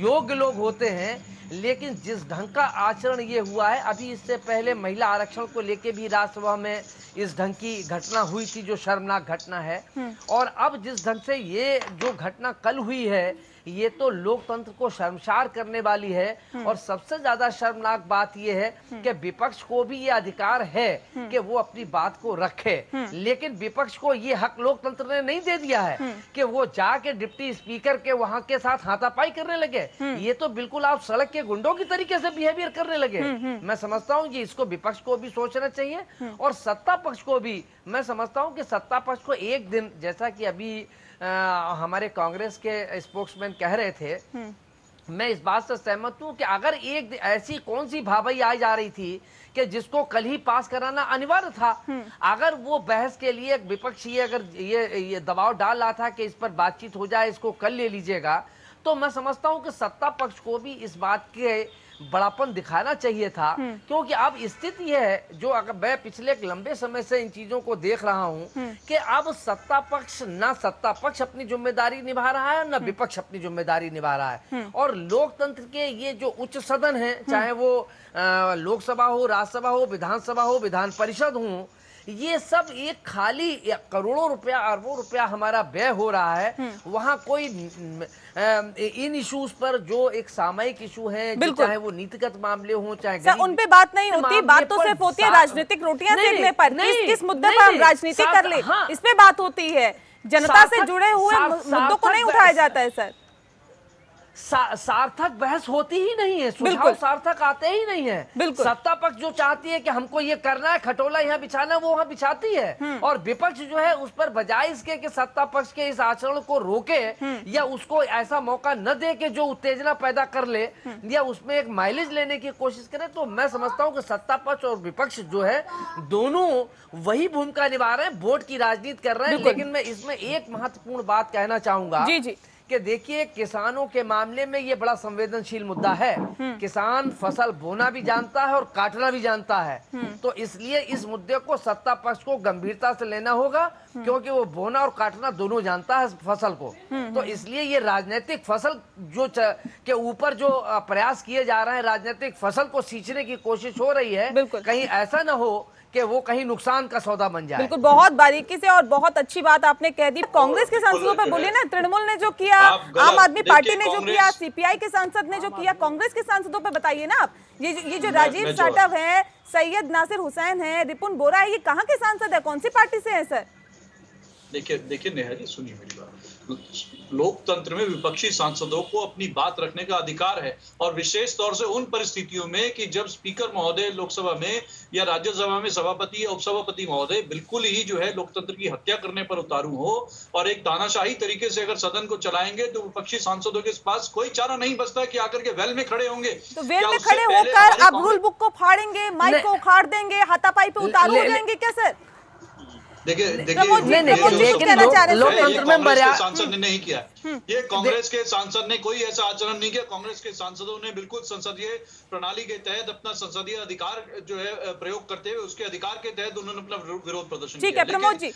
योग्य लोग होते हैं। लेकिन जिस ढंग का आचरण ये हुआ है, अभी इससे पहले महिला आरक्षण को लेके भी राज्यसभा में इस ढंग की घटना हुई थी, जो शर्मनाक घटना है, और अब जिस ढंग से ये जो घटना कल हुई है, ये तो लोकतंत्र को शर्मसार करने वाली है। और सबसे ज्यादा शर्मनाक बात ये है कि विपक्ष को भी ये अधिकार है कि वो अपनी बात को रखे, लेकिन विपक्ष को ये हक लोकतंत्र ने नहीं दे दिया है कि वो जाके डिप्टी स्पीकर के वहां के साथ हाथापाई करने लगे। ये तो बिल्कुल आप सड़क के गुंडों की तरीके से बिहेवियर करने लगे। मैं समझता हूँ कि इसको विपक्ष को भी सोचना चाहिए और सत्ता पक्ष को भी। मैं समझता हूँ कि सत्ता पक्ष को एक दिन, जैसा कि अभी हमारे कांग्रेस के स्पोक्समैन कह रहे थे, मैं इस बात से सहमत हूं कि अगर एक ऐसी कौन सी भाभई आई जा रही थी कि जिसको कल ही पास कराना अनिवार्य था, अगर वो बहस के लिए विपक्षी अगर ये दबाव डाल रहा था कि इस पर बातचीत हो जाए, इसको कल ले लीजिएगा, तो मैं समझता हूं कि सत्ता पक्ष को भी इस बात के बड़ापन दिखाना चाहिए था। क्योंकि अब स्थिति यह है, जो अगर मैं पिछले एक लंबे समय से इन चीजों को देख रहा हूं कि अब सत्ता पक्ष, ना सत्ता पक्ष अपनी जिम्मेदारी निभा रहा है, ना विपक्ष अपनी जिम्मेदारी निभा रहा है। और लोकतंत्र के ये जो उच्च सदन है, चाहे वो लोकसभा हो, राज्यसभा हो, विधानसभा हो, विधान परिषद हो, ये सब एक खाली करोड़ों रुपया, अरबों रुपया हमारा व्यय हो रहा है। वहाँ कोई इन इश्यूज पर जो एक सामयिक इशू है, चाहे वो नीतिगत मामले हों, चाहे उन पे बात नहीं होती, बात तो सिर्फ होती है राजनीतिक रोटियां सेकने पर। किस मुद्दे पर हम राजनीति कर ले, इस पे बात होती है। जनता से जुड़े हुए मुद्दों को नहीं उठाया जाता है सर। सार्थक बहस होती ही नहीं है, सुझाव सार्थक आते ही नहीं है। सत्ता पक्ष जो चाहती है कि हमको ये करना है, खटोला यहाँ बिछाना, वो वहाँ बिछाती है। और विपक्ष जो है उस पर बजाय इसके कि सत्ता पक्ष के इस आचरण को रोके या उसको ऐसा मौका न दे कि जो उत्तेजना पैदा कर ले या उसमें एक माइलेज लेने की कोशिश करे, तो मैं समझता हूँ कि सत्ता पक्ष और विपक्ष जो है दोनों वही भूमिका निभा रहे हैं, वोट की राजनीति कर रहे हैं। लेकिन मैं इसमें एक महत्वपूर्ण बात कहना चाहूंगा कि देखिए, किसानों के मामले में ये बड़ा संवेदनशील मुद्दा है। किसान फसल बोना भी जानता है और काटना भी जानता है, तो इसलिए इस मुद्दे को सत्ता पक्ष को गंभीरता से लेना होगा, क्योंकि वो बोना और काटना दोनों जानता है फसल को। तो इसलिए ये राजनीतिक फसल जो के ऊपर जो प्रयास किए जा रहे हैं, राजनीतिक फसल को सींचने की कोशिश हो रही है, कहीं ऐसा न हो कि वो कहीं नुकसान का सौदा बन जाए। बिल्कुल, बहुत बारीकी से और बहुत अच्छी बात आपने कह दी। कांग्रेस के सांसदों पे बोलिए ना, तृणमूल ने जो किया, आम आदमी पार्टी ने जो किया, सीपीआई के सांसद ने जो किया, कांग्रेस के सांसदों पे बताइए ना आप। ये जो राजीव साटव है, सैयद नासिर हुसैन है, रिपुन बोरा है, ये कहाँ के सांसद है, कौन सी पार्टी से है सर? देखिए नेहा जी, सुनिए मेरी बात। लोकतंत्र में विपक्षी सांसदों को अपनी बात रखने का अधिकार है, और विशेष तौर से उन परिस्थितियों में कि जब स्पीकर महोदय लोकसभा में या राज्यसभा में सभापति या उपसभापति महोदय बिल्कुल ही जो है लोकतंत्र की हत्या करने पर उतारू हो और एक तानाशाही तरीके से अगर सदन को चलाएंगे, तो विपक्षी सांसदों के पास कोई चारा नहीं बचता कि आकर के वेल में खड़े होंगे। तो वेल में खड़े होकर अब रूल बुक को फाड़ेंगे, माइक को उखाड़ देंगे, हाथापाई पे उतारू हो जाएंगे क्या सर? देखिए सांसद ने नहीं किया, ये कांग्रेस के सांसद ने कोई ऐसा आचरण नहीं किया। कांग्रेस के सांसदों ने बिल्कुल संसदीय प्रणाली के तहत अपना संसदीय अधिकार जो है प्रयोग करते हुए उसके अधिकार के तहत उन्होंने अपना विरोध प्रदर्शन किया। प्रमोद जी,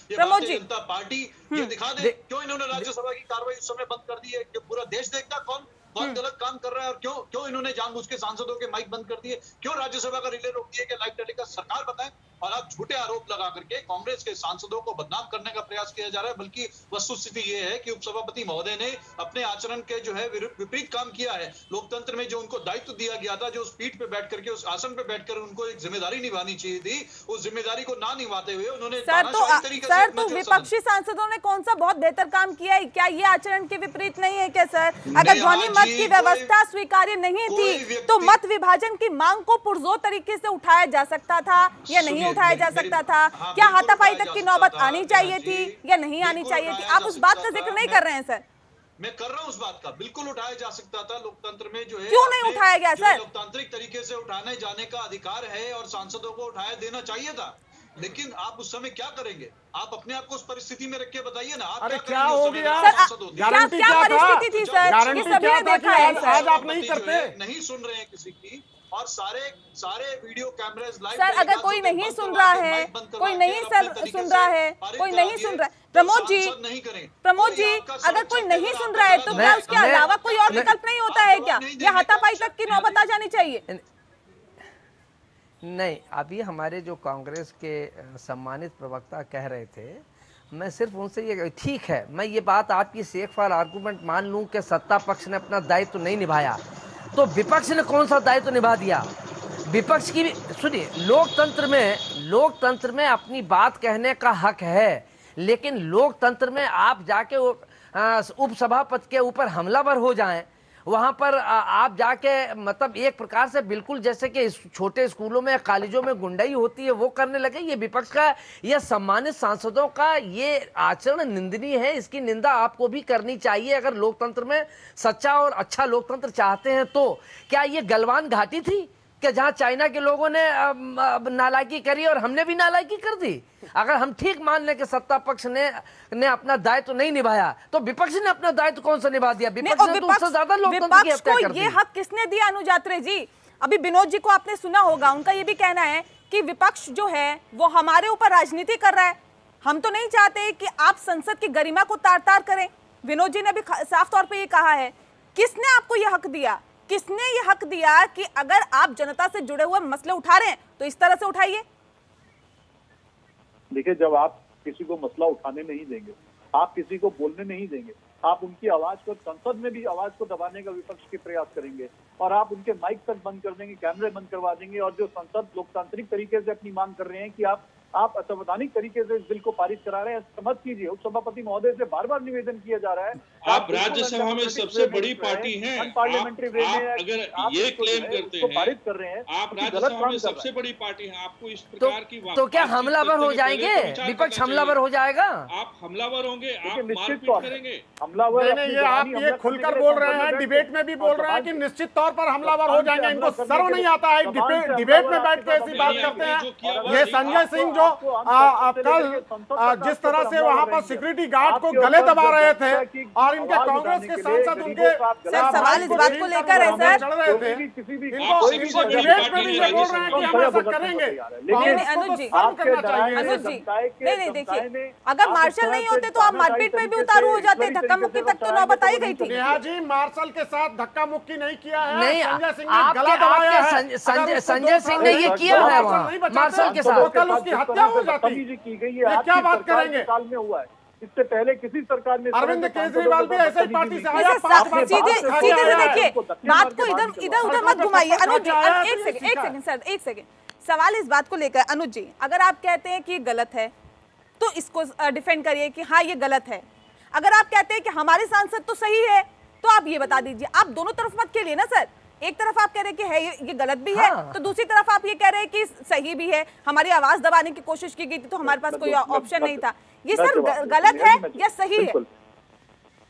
जनता पार्टी ये दिखा दे क्यों इन्होंने राज्यसभा की कार्रवाई उस समय बंद कर दी है, पूरा देश देखता कौन गलत काम कर रहा है, और क्यों इन्होंने जानबूझ के सांसदों के माइक बंद कर दिए, क्यों राज्यसभा का रिले रोक दिए कि लाइव टेलीकास्ट सरकार बताए। और आप झूठे आरोप लगा करके कांग्रेस के सांसदों को बदनाम करने का प्रयास किया जा रहा है। बल्कि वस्तुस्थिति ये है कि उपसभापति महोदय ने अपने आचरण के जो है विपरीत काम किया है। लोकतंत्र में जो उनको दायित्व दिया गया था, जो उस पीठ पे बैठ करके, उस आसन पे बैठकर उनको एक जिम्मेदारी निभानी चाहिए थी, उस जिम्मेदारी को ना निभाते हुए उन्होंने तो विपक्षी सांसदों ने कौन सा बहुत बेहतर काम किया है? क्या ये आचरण के विपरीत नहीं है क्या सर? अगर ध्वनि मत की व्यवस्था स्वीकार्य नहीं थी तो मत विभाजन की मांग को पुरजोर तरीके से उठाया जा सकता था या नहीं उठाया जा सकता था? क्या हाथापाई तक की नौबत आनी चाहिए थी या नहीं आनी चाहिए थी? आप उस बात का जिक्र नहीं कर रहे हैं सर। मैं कर रहा हूं उस बात का, बिल्कुल उठाया जा सकता था। लोकतंत्र में जो है, क्यों नहीं उठाया गया सर? लोकतांत्रिक तरीके से उठाने जाने का अधिकार है और सांसदों को उठाया देना चाहिए था। लेकिन आप उस समय क्या करेंगे? आप अपने आप को उस परिस्थिति में रख के बताइए ना। आप क्या हो गया? गारंटी क्या परिस्थिति थी सर? ये सभी ने देखा है। आज आप नहीं करते, नहीं सुन रहे हैं किसी की, और सारे वीडियो कैमरेज लाइव। सर अगर कोई नहीं सुन रहा है, कोई नहीं सर सुन रहा है, कोई नहीं सुन रहा है, प्रमोद जी, अगर कोई नहीं सुन रहा है तो क्या उसके अलावा कोई और विकल्प नहीं होता है क्या? या हाथापाई तक की नौबत आ जानी चाहिए? नहीं, अभी हमारे जो कांग्रेस के सम्मानित प्रवक्ता कह रहे थे, मैं सिर्फ उनसे ये, ठीक है मैं ये बात आपकी सेक फॉर आर्गूमेंट मान लूं कि सत्ता पक्ष ने अपना दायित्व नहीं निभाया, तो विपक्ष ने कौन सा दायित्व निभा दिया? विपक्ष की भी सुनिए, लोकतंत्र में अपनी बात कहने का हक है, लेकिन लोकतंत्र में आप जाके उपसभापति के ऊपर हमलावर हो जाएं, वहाँ पर आप जाके मतलब एक प्रकार से बिल्कुल जैसे कि छोटे स्कूलों में कॉलेजों में गुंडाई होती है वो करने लगे। ये विपक्ष का, ये सम्मानित सांसदों का ये आचरण निंदनीय है। इसकी निंदा आपको भी करनी चाहिए अगर लोकतंत्र में सच्चा और अच्छा लोकतंत्र चाहते हैं तो। क्या ये गलवान घाटी थी कि जहाँ चाइना के लोगों ने नालायकी करी और हमने भी नालायकी कर दी? अगर हम ठीक मान लें कि सत्ता पक्ष ने अपना दायित्व नहीं निभाया तो विपक्ष ने अपना दायित्व कौन सा निभा दिया? विपक्ष ने तो उससे ज्यादा लोकतंत्र की हत्या कर दी। ये हक किसने दिया अनुज यात्रे जी? अभी विनोद जी को आपने सुना होगा, उनका ये भी कहना है कि विपक्ष जो है वो हमारे ऊपर राजनीति कर रहा है। हम तो नहीं चाहते कि आप संसद की गरिमा को तार तार करें। विनोद जी ने भी साफ तौर पर ये कहा है। किसने आपको ये हक दिया? किसने ये हक दिया कि अगर आप जनता से जुड़े हुए मसले उठा रहे हैं तो इस तरह से उठाइए? देखिए, जब आप किसी को मसला उठाने नहीं देंगे, आप किसी को बोलने नहीं देंगे, आप उनकी आवाज को संसद में भी आवाज को दबाने का विपक्ष के प्रयास करेंगे और आप उनके माइक तक बंद कर देंगे, कैमरे बंद करवा देंगे, और जो संसद लोकतांत्रिक तरीके से अपनी मांग कर रहे हैं कि आप असंवैधानिक तरीके से इस बिल को पारित करा रहे हैं, समझ कीजिए। उपसभापति महोदय से बार बार निवेदन किया जा रहा है, आप राज्यसभा में सबसे बड़ी पार्टी हैं, अनपार्लियामेंट्री वे में अगर ये क्लेम करते हैं पारित कर रहे हैं, आप राज्यसभा में सबसे बड़ी पार्टी हैं, आपको इस प्रकार की तो क्या हमलावर हो जाएंगे? विपक्ष हमलावर हो जाएगा? आप हमलावर होंगे, आप मारपीट करेंगे, हमलावर। ये आप ये खुलकर बोल रहे हैं, डिबेट में भी बोल रहे हैं कि निश्चित तौर पर हमलावर हो जाएंगे। इनको सर्व नहीं आता है, डिबेट में बैठ के ऐसी बात करते हैं। ये संजय सिंह जो कल जिस तरह से वहां पर सिक्योरिटी गार्ड को गले दबा रहे थे और इनके कांग्रेस के सांसद उनके सवाल इस बात को लेकर है सर, चढ़ रहे थे, इनको डिबेट में भी ये बोल रहे हैं कि हम ऐसा करेंगे। अनुज जी, नहीं देखिए, अगर मार्शल नहीं होते तो आप मारपीट में भी उतारू हो जाते, धक्का मुक्की तक तो नौबत आई गई थी। नेहा जी, मार्शल के साथ धक्का मुक्की नहीं किया है, नहीं, संजय सिंह ने गला दबाया है। संजय सिंह ने ये किया है वहाँ मार्शल के साथ, कल उसकी हत्या हो जाती। की गई है, क्या बात करेंगे? साल में हुआ है, इससे पहले किसी सरकार में अरविंद केजरीवाल भी ऐसे ही पार्टी से आया। सीधे से देखिए, बात को इधर उधर मत घुमाइए। अनुज जी, एक सेकंड, सवाल इस बात को लेकर, अनुज जी, अगर आप कहते हैं कि ये गलत है तो इसको डिफेंड करिए कि हाँ ये गलत है। अगर आप कहते हैं कि हमारे सांसद तो सही है तो आप ये बता दीजिए। आप दोनों तरफ मत खेलिए ना सर। एक तरफ आप कह रहे हैं कि है ये गलत भी है, तो दूसरी तरफ आप ये कह रहे हैं कि सही भी है। हमारी आवाज दबाने की कोशिश की गई थी तो हमारे पास कोई ऑप्शन नहीं था। ये सर गलत है या सही है?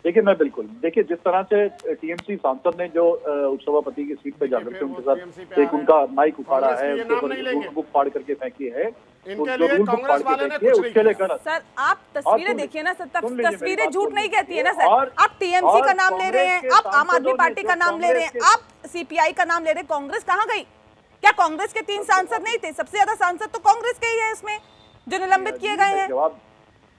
देखिए जिस तरह से टीएमसी सांसद ने जो उपसभापति की सीट पे जाकर के उनके साथ एक उनका माइक उखाड़ा है, उसके बुक फाड़ करके फेंकी है, उसके लिए गलत। सर आप तस्वीरें देखिए ना सर, तस्वीरें झूठ नहीं कहती है ना सर। आप टीएमसी का नाम ले रहे हैं, आप आम आदमी पार्टी का नाम ले रहे हैं, आप सीपीआई का नाम ले रहे हैं। कांग्रेस कहाँ गई? क्या कांग्रेस के 3 सांसद नहीं थे? सबसे ज्यादा सांसद तो कांग्रेस के ही है इसमें जो निलंबित किए गए हैं।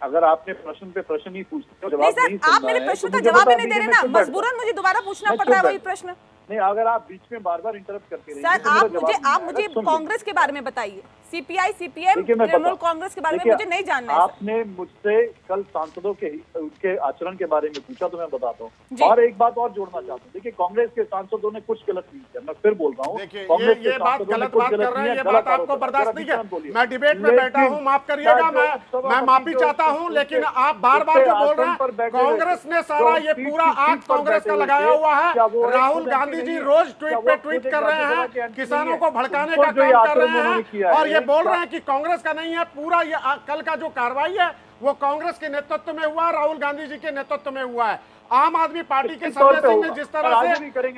अगर आपने प्रश्न पे प्रश्न ही पूछते, नहीं सर, आप मेरे प्रश्न का जवाब नहीं दे रहे ना, मजबूरन मुझे दोबारा पूछना पड़ रहा है वही प्रश्न। नहीं, अगर आप बीच में बार बार इंटरप्ट करते रहिए सर, आप मुझे कांग्रेस के बारे में बताइए, सीपीआई सीपीएम तृणमूल कांग्रेस के बारे में मुझे नहीं जानना है। आपने मुझसे कल सांसदों के उनके आचरण के बारे में पूछा तो मैं बताता हूँ। और एक बात और जोड़ना चाहता हूँ, देखिए कांग्रेस के सांसदों ने कुछ गलत नहीं किया, मैं फिर बोल रहा हूँ, कांग्रेस के सांसदों ने कुछ गलत नहीं है। बात आपको बर्दाश्त नहीं है। मैं डिबेट में बैठा हूँ, माफ करिएगा, मैं माफी चाहता हूँ, लेकिन आप बार बार जो बोल रहे हैं, कांग्रेस ने सारा ये पूरा आग कांग्रेस का लगाया हुआ है। राहुल गांधी जी रोज ट्वीट पे ट्वीट कर रहे हैं, किसानों को भड़काने का काम कर रहे हैं, और ये बोल रहे हैं कि कांग्रेस का नहीं है। पूरा ये कल का जो कार्रवाई है वो कांग्रेस के नेतृत्व में हुआ, राहुल गांधी जी के नेतृत्व में हुआ है। आम आदमी पार्टी के संजय सिंह ने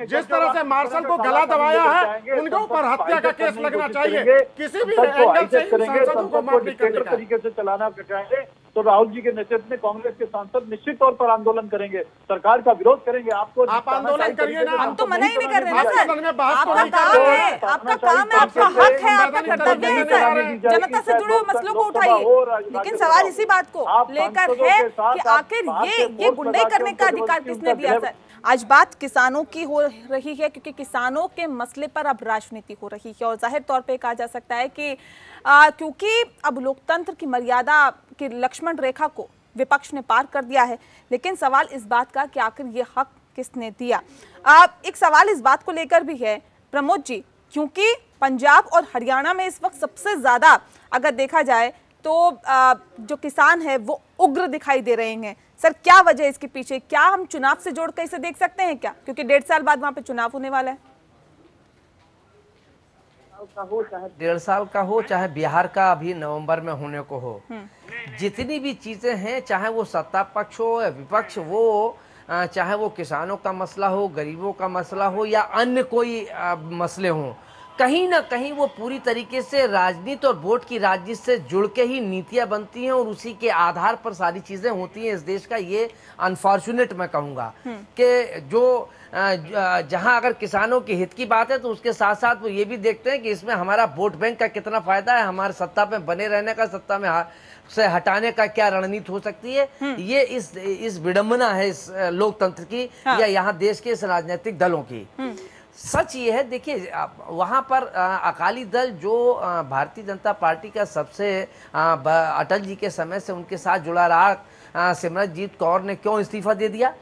जिस तरह से मार्शल को गला दबाया है, उनके ऊपर हत्या का केस लगना चाहिए। किसी भी एंगल से सांसदों को माफ नहीं करने का तरीके से चलाना चाहेंगे तो राहुल जी के नेतृत्व में कांग्रेस के सांसद निश्चित तौर पर आंदोलन करेंगे, सरकार का विरोध करेंगे। आप आंदोलन करिए ना, हम तो मना ही नहीं कर रहे हैं सर। आपका काम है, आपका काम है, आपका हक है, आपका कर्तव्य है सर, जनता से जुड़े हुए मसलों को उठाइए। लेकिन सवाल इसी बात को लेकर है कि आखिर ये गुंडाई करने का अधिकार किसने दिया सर। आज बात किसानों की हो रही है, क्योंकि किसानों के मसले पर अब राजनीति हो रही है, और जाहिर तौर पे कहा जा सकता है कि क्योंकि अब लोकतंत्र की मर्यादा की लक्ष्मण रेखा को विपक्ष ने पार कर दिया है। लेकिन सवाल इस बात का कि आखिर ये हक किसने दिया। एक सवाल इस बात को लेकर भी है प्रमोद जी, क्योंकि पंजाब और हरियाणा में इस वक्त सबसे ज्यादा अगर देखा जाए तो जो किसान है वो उग्र दिखाई दे रहे हैं। सर, क्या वजह है इसके पीछे? क्या हम चुनाव से जोड़कर इसे देख सकते हैं क्या, क्योंकि 1.5 साल बाद वहां पे चुनाव होने वाला है? 1.5 साल का हो, चाहे बिहार का अभी नवंबर में होने को हो, जितनी भी चीजें हैं, चाहे वो सत्ता पक्ष हो या विपक्ष, वो चाहे वो किसानों का मसला हो, गरीबों का मसला हो, या अन्य कोई मसले हों, कहीं ना कहीं वो पूरी तरीके से राजनीति और वोट की राजनीति से जुड़ के ही नीतियां बनती हैं, और उसी के आधार पर सारी चीजें होती हैं इस देश का। ये अनफॉर्चुनेट मैं कहूँगा कि जो जहां अगर किसानों के हित की बात है तो उसके साथ साथ वो ये भी देखते हैं कि इसमें हमारा वोट बैंक का कितना फायदा है, हमारे सत्ता में बने रहने का, सत्ता में से हटाने का क्या रणनीति हो सकती है। ये इस विडंबना है इस लोकतंत्र की, या यहाँ देश के इस राजनीतिक दलों की। सच ये है, देखिए वहाँ पर अकाली दल जो भारतीय जनता पार्टी का सबसे अटल जी के समय से उनके साथ जुड़ा रहा, सिमरनजीत कौर ने क्यों इस्तीफा दे दिया?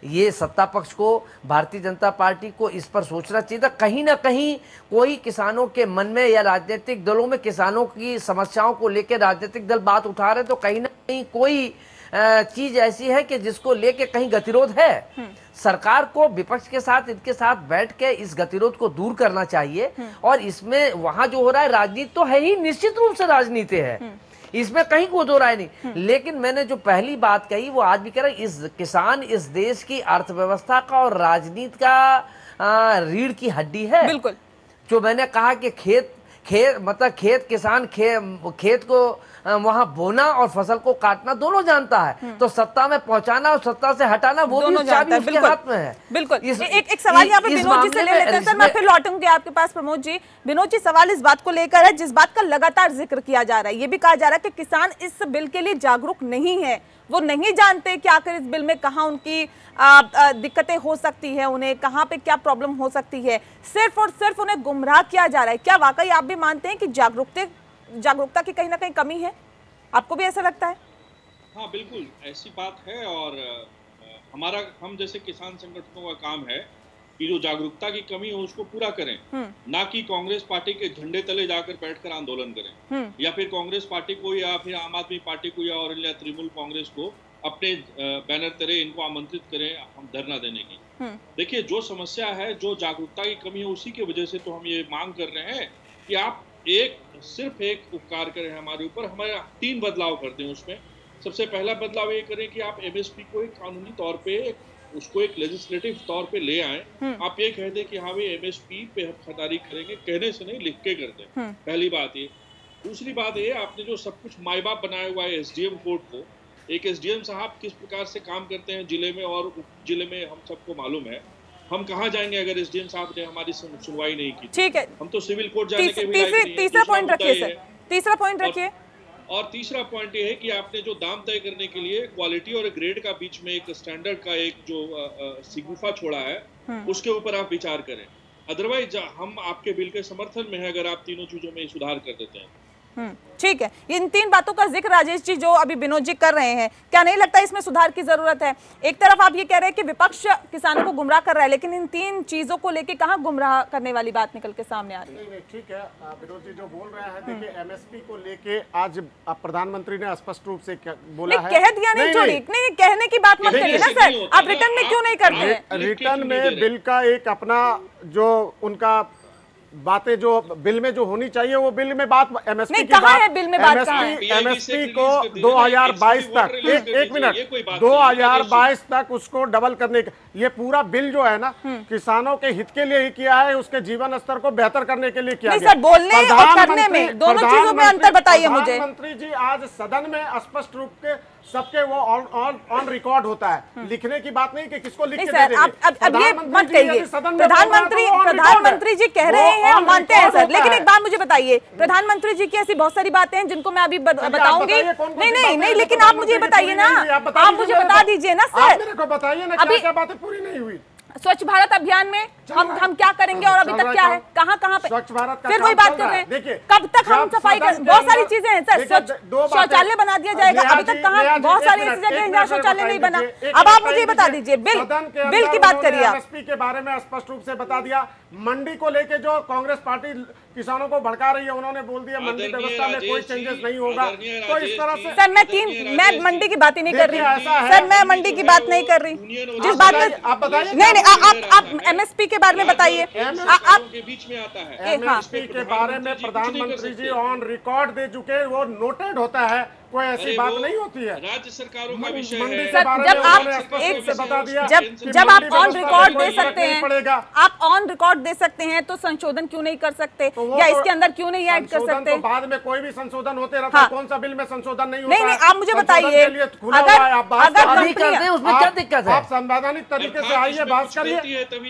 ये सत्ता पक्ष को, भारतीय जनता पार्टी को इस पर सोचना चाहिए था। कहीं ना कहीं कोई किसानों के मन में या राजनीतिक दलों में किसानों की समस्याओं को लेकर राजनीतिक दल बात उठा रहे, तो कहीं ना कहीं कोई चीज ऐसी है कि जिसको लेके कहीं गतिरोध है। सरकार को विपक्ष के साथ, इनके साथ बैठ के इस गतिरोध को दूर करना चाहिए। और इसमें वहां जो हो रहा है राजनीति तो है ही, निश्चित रूप से राजनीति है, इसमें कहीं कोई दो राय नहीं। लेकिन मैंने जो पहली बात कही वो आज भी कह रहा है, इस किसान इस देश की अर्थव्यवस्था का और राजनीति का रीढ़ की हड्डी है। बिल्कुल। जो मैंने कहा कि खेत किसान खेत को वहां बोना और फसल को काटना दोनों जानता है, तो सत्ता में पहुंचाना और सत्ता से हटाना वो भी चाबी उसके हाथ में है। बिल्कुल। एक सवाल यहाँ पे विनोद जी से ले लेते हैं सर, मैं फिर लौटूंगी आपके पास प्रमोद जी। विनोद जी, सवाल इस बात को लेकर है जिस बात का लगातार जिक्र किया जा रहा है, ये भी कहा जा रहा है कि किसान इस बिल के लिए जागरूक नहीं है, वो नहीं जानते कि आखिर इस बिल में कहाँ उनकी दिक्कतें हो सकती है, उन्हें कहाँ पे क्या प्रॉब्लम हो सकती है, सिर्फ और सिर्फ उन्हें गुमराह किया जा रहा है। क्या वाकई आप भी मानते हैं कि जागरूकता की कहीं ना कहीं कमी है? आपको भी ऐसा लगता है? हाँ, बिल्कुल ऐसी बात है। और हम जैसे किसान संगठनों का काम है कि जो जागरूकता की कमी है उसको पूरा करें, ना कि कांग्रेस पार्टी के झंडे तले जाकर बैठकर आंदोलन करें, या फिर कांग्रेस पार्टी को या फिर आम आदमी पार्टी को या तृणमूल कांग्रेस को अपने बैनर तले इनको आमंत्रित करें हम धरना देने की। देखिए, जो समस्या है, जो जागरूकता की कमी है, उसी की वजह से तो हम ये मांग कर रहे हैं कि आप सिर्फ एक उपकार करें हमारे ऊपर, हमारे 3 बदलाव कर दें। उसमें सबसे पहला बदलाव ये करें कि आप एमएसपी को एक कानूनी तौर पे उसको एक लेजिस्लेटिव तौर पे ले आए। आप ये कह दें कि हाँ भाई एमएसपी पे हम खरीदारी करेंगे, कहने से नहीं लिख के कर दें। पहली बात ये। दूसरी बात ये, आपने जो सब कुछ माई बाप बनाया हुआ है एसडीएम कोर्ट को, एक एसडीएम साहब किस प्रकार से काम करते हैं जिले में और उप जिले में हम सबको मालूम है। हम कहाँ जाएंगे अगर एसडीएम साहब ने हमारी सुनवाई नहीं की? ठीक है, हम तो सिविल कोर्ट जाने के भी तीसरा पॉइंट रखिए सर, तीसरा पॉइंट रखिए। और तीसरा पॉइंट ये है कि आपने जो दाम तय करने के लिए क्वालिटी और ग्रेड का बीच में एक स्टैंडर्ड का एक जो सिगुफा छोड़ा है, उसके ऊपर आप विचार करें। अदरवाइज हम आपके बिल के समर्थन में है अगर आप तीनों चीजों में सुधार कर देते हैं। ठीक है, इन 3 बातों का जिक्र राजेश जी जो अभी विनोद जी कर रहे हैं, क्या नहीं लगता इसमें सुधार की जरूरत है? एक तरफ आप ये कह रहे हैं कि विपक्ष किसानों को गुमराह कर रहा है, लेकिन इन 3 चीजों को लेके कहां गुमराह करने वाली बात निकल के सामने आ रही है? नहीं, ठीक है, विनोद जी जो बोल रहे हैं, देखिए एमएसपी को लेके आज प्रधानमंत्री ने स्पष्ट रूप से बोला है, कह दिया नहीं, छोड़ी नहीं, कहने की बात मत करिए ना सर, आप रिटर्न में क्यों नहीं करते हैं? रिटर्न में बिल का एक अपना जो उनका बातें जो बिल में जो होनी चाहिए वो बिल में बात एमएसपी की बात है, बिल में बात एमएसपी को 2022 तक एक मिनट 2022 तक उसको डबल करने का ये पूरा बिल जो है ना किसानों के हित के लिए ही किया है, उसके जीवन स्तर को बेहतर करने के लिए किया गया। सर बोलने और करने में दोनों चीजों में अंतर बताइए मुझे। प्रधानमंत्री जी आज सदन में स्पष्ट रूप के सबके वो ऑन रिकॉर्ड होता है, लिखने की बात नहीं कि किसको लिख के दे देंगे। अब ये मत कहिए, प्रधानमंत्री जी कह रहे हैं, हम मानते हैं सर, लेकिन एक बात मुझे बताइए, प्रधानमंत्री जी की ऐसी बहुत सारी बातें हैं जिनको मैं अभी बताऊंगी। नहीं, लेकिन आप मुझे बताइए ना, आप मुझे बता दीजिए ना सर, मेरे को बताइए ना क्या बातें पूरी नहीं हुई। स्वच्छ भारत अभियान में हम क्या करेंगे और अभी तक क्या है, कहाँ पे स्वच्छ भारत का फिर वही बात कर रहे हैं, कब तक हम सफाई कर, बहुत सारी चीजें हैं सर, शौचालय बना दिया जाएगा, अभी तक कहाँ, बहुत सारी ऐसी जगह हैं जहाँ शौचालय नहीं बना। अब आप मुझे बता दीजिए, बिल की बात करिए आप। एमएसपी के बारे में स्पष्ट रूप से बता दिया, मंडी को लेके जो कांग्रेस पार्टी किसानों को भड़का रही है, उन्होंने बोल दिया मंडी व्यवस्था में कोई चेंजेस नहीं होगा। तो इस तरह से सर मैं मंडी की बात ही नहीं कर रही, सर मैं मंडी की बात नहीं कर रही, जिस बात में आप बताइए। नहीं, आप एमएसपी के बारे में बताइए। आप के बीच में आता है एमएसपी के बारे में प्रधानमंत्री जी ऑन रिकॉर्ड दे चुके, वो नोटेड होता है, कोई ऐसी बात नहीं होती है। राज्य सरकारों का विषय है। जब आप ऑन रिकॉर्ड दे सकते हैं, आप ऑन रिकॉर्ड दे सकते हैं तो संशोधन क्यों नहीं कर सकते, या इसके अंदर क्यों नहीं ऐड कर सकते? तो बाद में कोई भी संशोधन होते रहता है, कौन सा बिल में संशोधन नहीं होता? नहीं, आप मुझे बताइए, अगर आप संवैधानिक तरीके से आइए, बात करिए,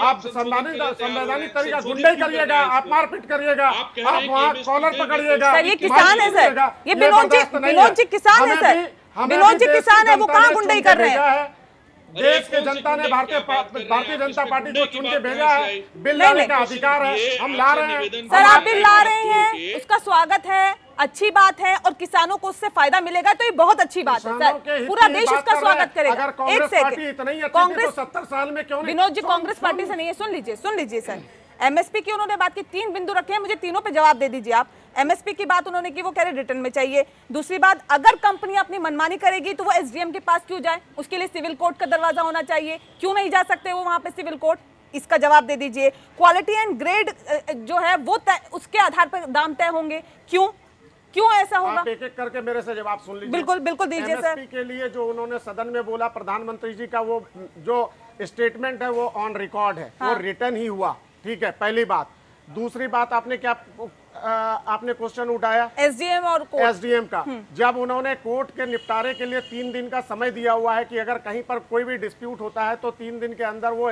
आप संवैधानिक तरीका गुंडे करिएगा, आप मारपीट करिएगा, आप वहाँ कॉलर पकड़िएगा। सर ये किसान है सर, ये विनोद जी किसान है सर, विनोद जी किसान है, वो कहाँ गुंडाई कर रहे हैं? देश के जनता ने भारतीय जनता पार्टी को चुन के भेजा है, बिल लाने का अधिकार है, हम ला रहे हैं। सर आप बिल ला रहे हैं, उसका स्वागत है, अच्छी बात है, और किसानों को उससे फायदा मिलेगा तो ये बहुत अच्छी बात है सर, पूरा देश उसका स्वागत करेगा। एक सेकंड, कांग्रेस 70 साल में क्यों नहीं? विनोद जी कांग्रेस पार्टी से नहीं है, सुन लीजिए सर, एमएसपी की उन्होंने बात की, 3 बिंदु रखे हैं, मुझे तीनों पे जवाब दे दीजिए आप। एमएसपी की बात उन्होंने की, वो कह रहे रिटर्न में चाहिए। दूसरी बात, अगर कंपनी अपनी मनमानी करेगी तो वो एसडीएम के पास क्यों जाए, उसके लिए सिविल कोर्ट का दरवाजा होना चाहिए, क्यों नहीं जा सकते वो वहां पे सिविल कोर्ट, इसका जवाब दे दीजिए। क्वालिटी एंड ग्रेड जो है वो उसके आधार पर दाम तय होंगे, क्यों ऐसा होगा? आप एक-एक करके मेरे से जवाब सुन लीजिए। बिल्कुल दीजिए सर। एमएसपी के लिए जो उन्होंने सदन में बोला, प्रधानमंत्री जी का वो जो स्टेटमेंट है वो ऑन रिकॉर्ड है, वो रिटर्न ही हुआ, ठीक है, पहली बात। दूसरी बात, आपने क्या क्वेश्चन उठाया एसडीएम का, जब उन्होंने कोर्ट के निपटारे के लिए 3 दिन का समय दिया हुआ है कि अगर कहीं पर कोई भी डिस्प्यूट होता है तो 3 दिन के अंदर वो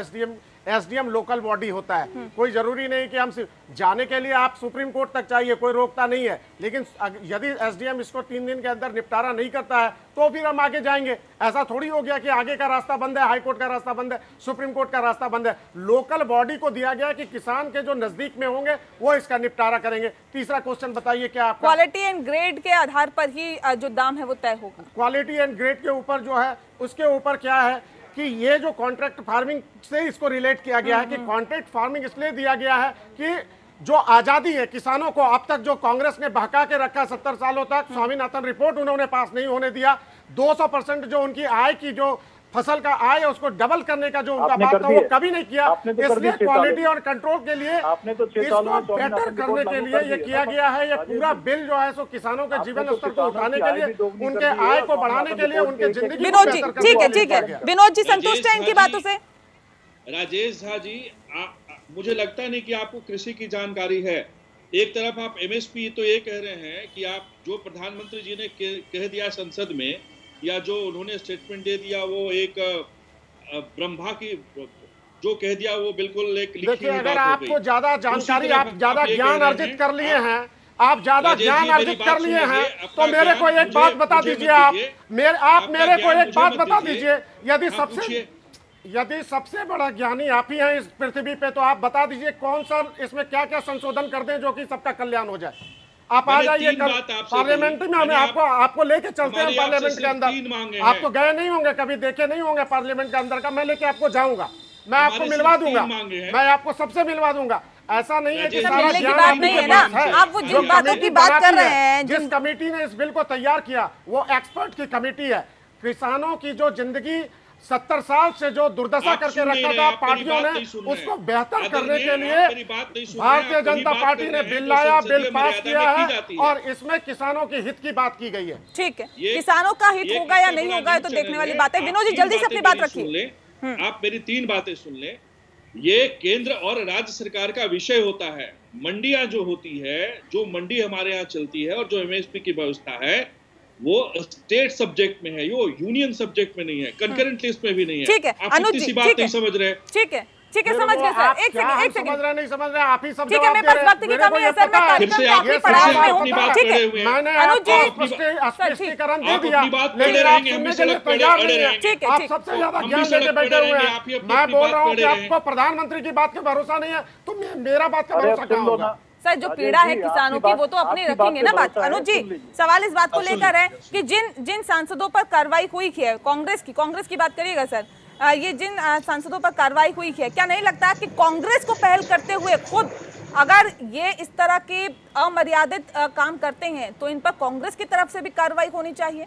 एसडीएम लोकल बॉडी होता है, कोई जरूरी नहीं कि हम जाने के लिए आप सुप्रीम कोर्ट तक चाहिए, कोई रोकता नहीं है, लेकिन यदि एसडीएम इसको 3 दिन के अंदर निपटारा नहीं करता है तो फिर हम आगे जाएंगे। ऐसा थोड़ी हो गया कि आगे का रास्ता बंद है, हाईकोर्ट का रास्ता बंद है, सुप्रीम कोर्ट का रास्ता बंद है। लोकल बॉडी को दिया गया कि किसान के जो नजदीक में होंगे वो इसका निपटारा करेंगे। तीसरा क्वेश्चन बताइए, क्या आपका क्वालिटी एंड ग्रेड के आधार पर ही जो दाम है वो तय होगा? क्वालिटी एंड ग्रेड के ऊपर जो है, उसके ऊपर क्या है कि ये जो कॉन्ट्रैक्ट फार्मिंग से इसको रिलेट किया गया है कि कॉन्ट्रैक्ट फार्मिंग इसलिए दिया गया है कि जो आजादी है किसानों को, अब तक जो कांग्रेस ने बहका के रखा 70 सालों तक, स्वामीनाथन रिपोर्ट उन्होंने पास नहीं होने दिया, 200% जो उनकी आय की जो फसल का आय है उसको डबल करने का जो उनका बात था वो कभी नहीं किया। इसलिए क्वालिटी और कंट्रोल के लिए, इसको बेटर करने के लिए ये किया गया है। ये पूरा बिल जो है सो किसानों के जीवन स्तर को उठाने के लिए, उनके आय को बढ़ाने के लिए, उनके जिंदगी। विनोद जी ठीक है, विनोद जी संतुष्ट है इनकी बातों से? राजेश झा जी, मुझे लगता नहीं कि आपको कृषि की जानकारी है। एक तरफ आप एमएसपी तो ये कह रहे हैं कि आप जो प्रधानमंत्री जी ने कह दिया संसद में, या जो उन्होंने स्टेटमेंट दे दिया, वो एक ब्रह्मा की जो कह दिया वो बिल्कुल एक लिखी हुई बात हो गई। अगर आपको ज्यादा जानकारी, आप ज्यादा ज्ञान अर्जित कर लिए हैं, आप ज्यादा ज्ञान अर्जित कर लिए हैं, तो मेरे को एक बात बता दीजिए, आप मेरे को एक बात बता दीजिए, यदि सबसे यदि सबसे बड़ा ज्ञानी आप ही हैं इस पृथ्वी पे, तो आप बता दीजिए कौन सा इसमें क्या क्या संशोधन कर दें जो कि सबका कल्याण हो जाए। आप आ जाइए पार्लियामेंट में, हमें आपको लेके चलते हैं पार्लियामेंट के अंदर। आप तो गए नहीं होंगे, कभी देखे नहीं होंगे पार्लियामेंट के अंदर का, मैं लेके आपको जाऊंगा, मैं आपको मिलवा दूंगा, मैं आपको सबसे मिलवा दूंगा। ऐसा नहीं है कि सारा ज्ञान आपके पास है। आप वो जिन बातों की बात कर रहे हैं, जिस कमेटी ने इस बिल को तैयार किया वो एक्सपर्ट की कमेटी है। किसानों की जो जिंदगी 70 साल से जो दुर्दशा करके रखा था पार्टियों ने, उसको बेहतर करने के लिए भारतीय जनता पार्टी ने बिल लाया, बिल पास किया है और इसमें किसानों के हित की बात की गई है। ठीक है, किसानों का हित होगा या नहीं होगा तो देखने वाली बात है। विनोद जी जल्दी से अपनी बात रखिए। आप मेरी 3 बातें सुन ले। ये केंद्र और राज्य सरकार का विषय होता है। मंडियां जो होती है, जो मंडी हमारे यहाँ चलती है और जो एमएसपी की व्यवस्था है, वो स्टेट सब्जेक्ट में है, वो यूनियन सब्जेक्ट में नहीं है, कंकरेंट लिस्ट में भी नहीं है। ठीक है, आप इतनी सी बात नहीं समझ रहे। ठीक है, समझ गए सर। एक सेकंड समझ रहे नहीं समझ रहे, आप ही सब ठीक है, मेरे पास वक्त की कमी है सर, मैं कार्यक्रम के आखिरी पड़ाव में हूं। ठीक है, मैंने आपको स्पष्टीकरण दे दिया, लेकिन आप सुनने के लिए तैयार नहीं है। ठीक है, आप सबसे ज्यादा ज्ञान लेके बैठे हुए हैं। मैं बोल रहा हूँ कि आपको प्रधानमंत्री की बात का भरोसा नहीं है, तो मेरा बात का भरोसा क्या होगा? सर, जो पीड़ा है किसानों की वो तो अपनी रखेंगे ना बात। अनुज जी, सवाल इस बात को लेकर है कि जिन सांसदों पर कार्रवाई हुई है, कांग्रेस की बात करिएगा सर, ये जिन सांसदों पर कार्रवाई हुई है, क्या नहीं लगता कि कांग्रेस को पहल करते हुए खुद अगर ये इस तरह के अमर्यादित काम करते हैं तो इन पर कांग्रेस की तरफ से भी कार्रवाई होनी चाहिए?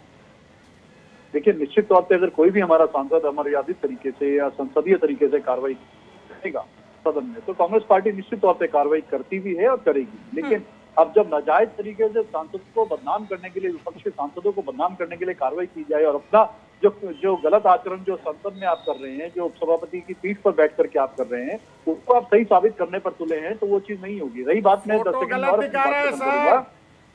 देखिए, निश्चित तौर पे अगर कोई भी हमारा सांसद अमर्यादित तरीके से या संसदीय तरीके से कार्रवाई करेगा सदन में, तो कांग्रेस पार्टी निश्चित तौर पे कार्रवाई करती भी है और करेगी। लेकिन अब जब नाजायज तरीके से सांसद को बदनाम करने के लिए, विपक्ष के सांसदों को बदनाम करने के लिए कार्रवाई की जाए और अपना जो गलत आचरण जो संसद में आप कर रहे हैं, जो उपसभापति की पीठ पर बैठ करके आप कर रहे हैं, उसको आप सही साबित करने पर तुले हैं, तो वो चीज नहीं होगी। रही बात में 10 सेकंड और दिखा रहा है सर,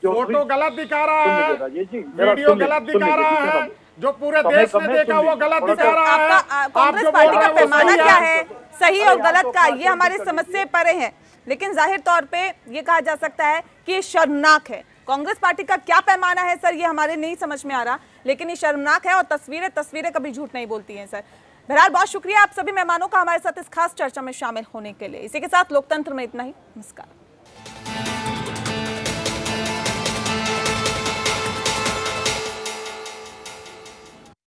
फोटो गलत दिखा रहा है, वीडियो गलत दिखा रहा है, जो पूरे देश ने देखा वो गलत दिखा रहा है। कांग्रेस पार्टी का पैमाना क्या है सही और गलत का, ये हमारे समझ से परे है, लेकिन जाहिर तौर पे ये कहा जा सकता है कि ये शर्मनाक है। कांग्रेस पार्टी का क्या पैमाना है सर, ये हमारे नहीं समझ में आ रहा, लेकिन ये शर्मनाक है और तस्वीरें कभी झूठ नहीं बोलती हैं सर। बहरहाल बहुत शुक्रिया आप सभी मेहमानों का हमारे साथ इस खास चर्चा में शामिल होने के लिए। इसी के साथ लोकतंत्र में इतना ही। नमस्कार।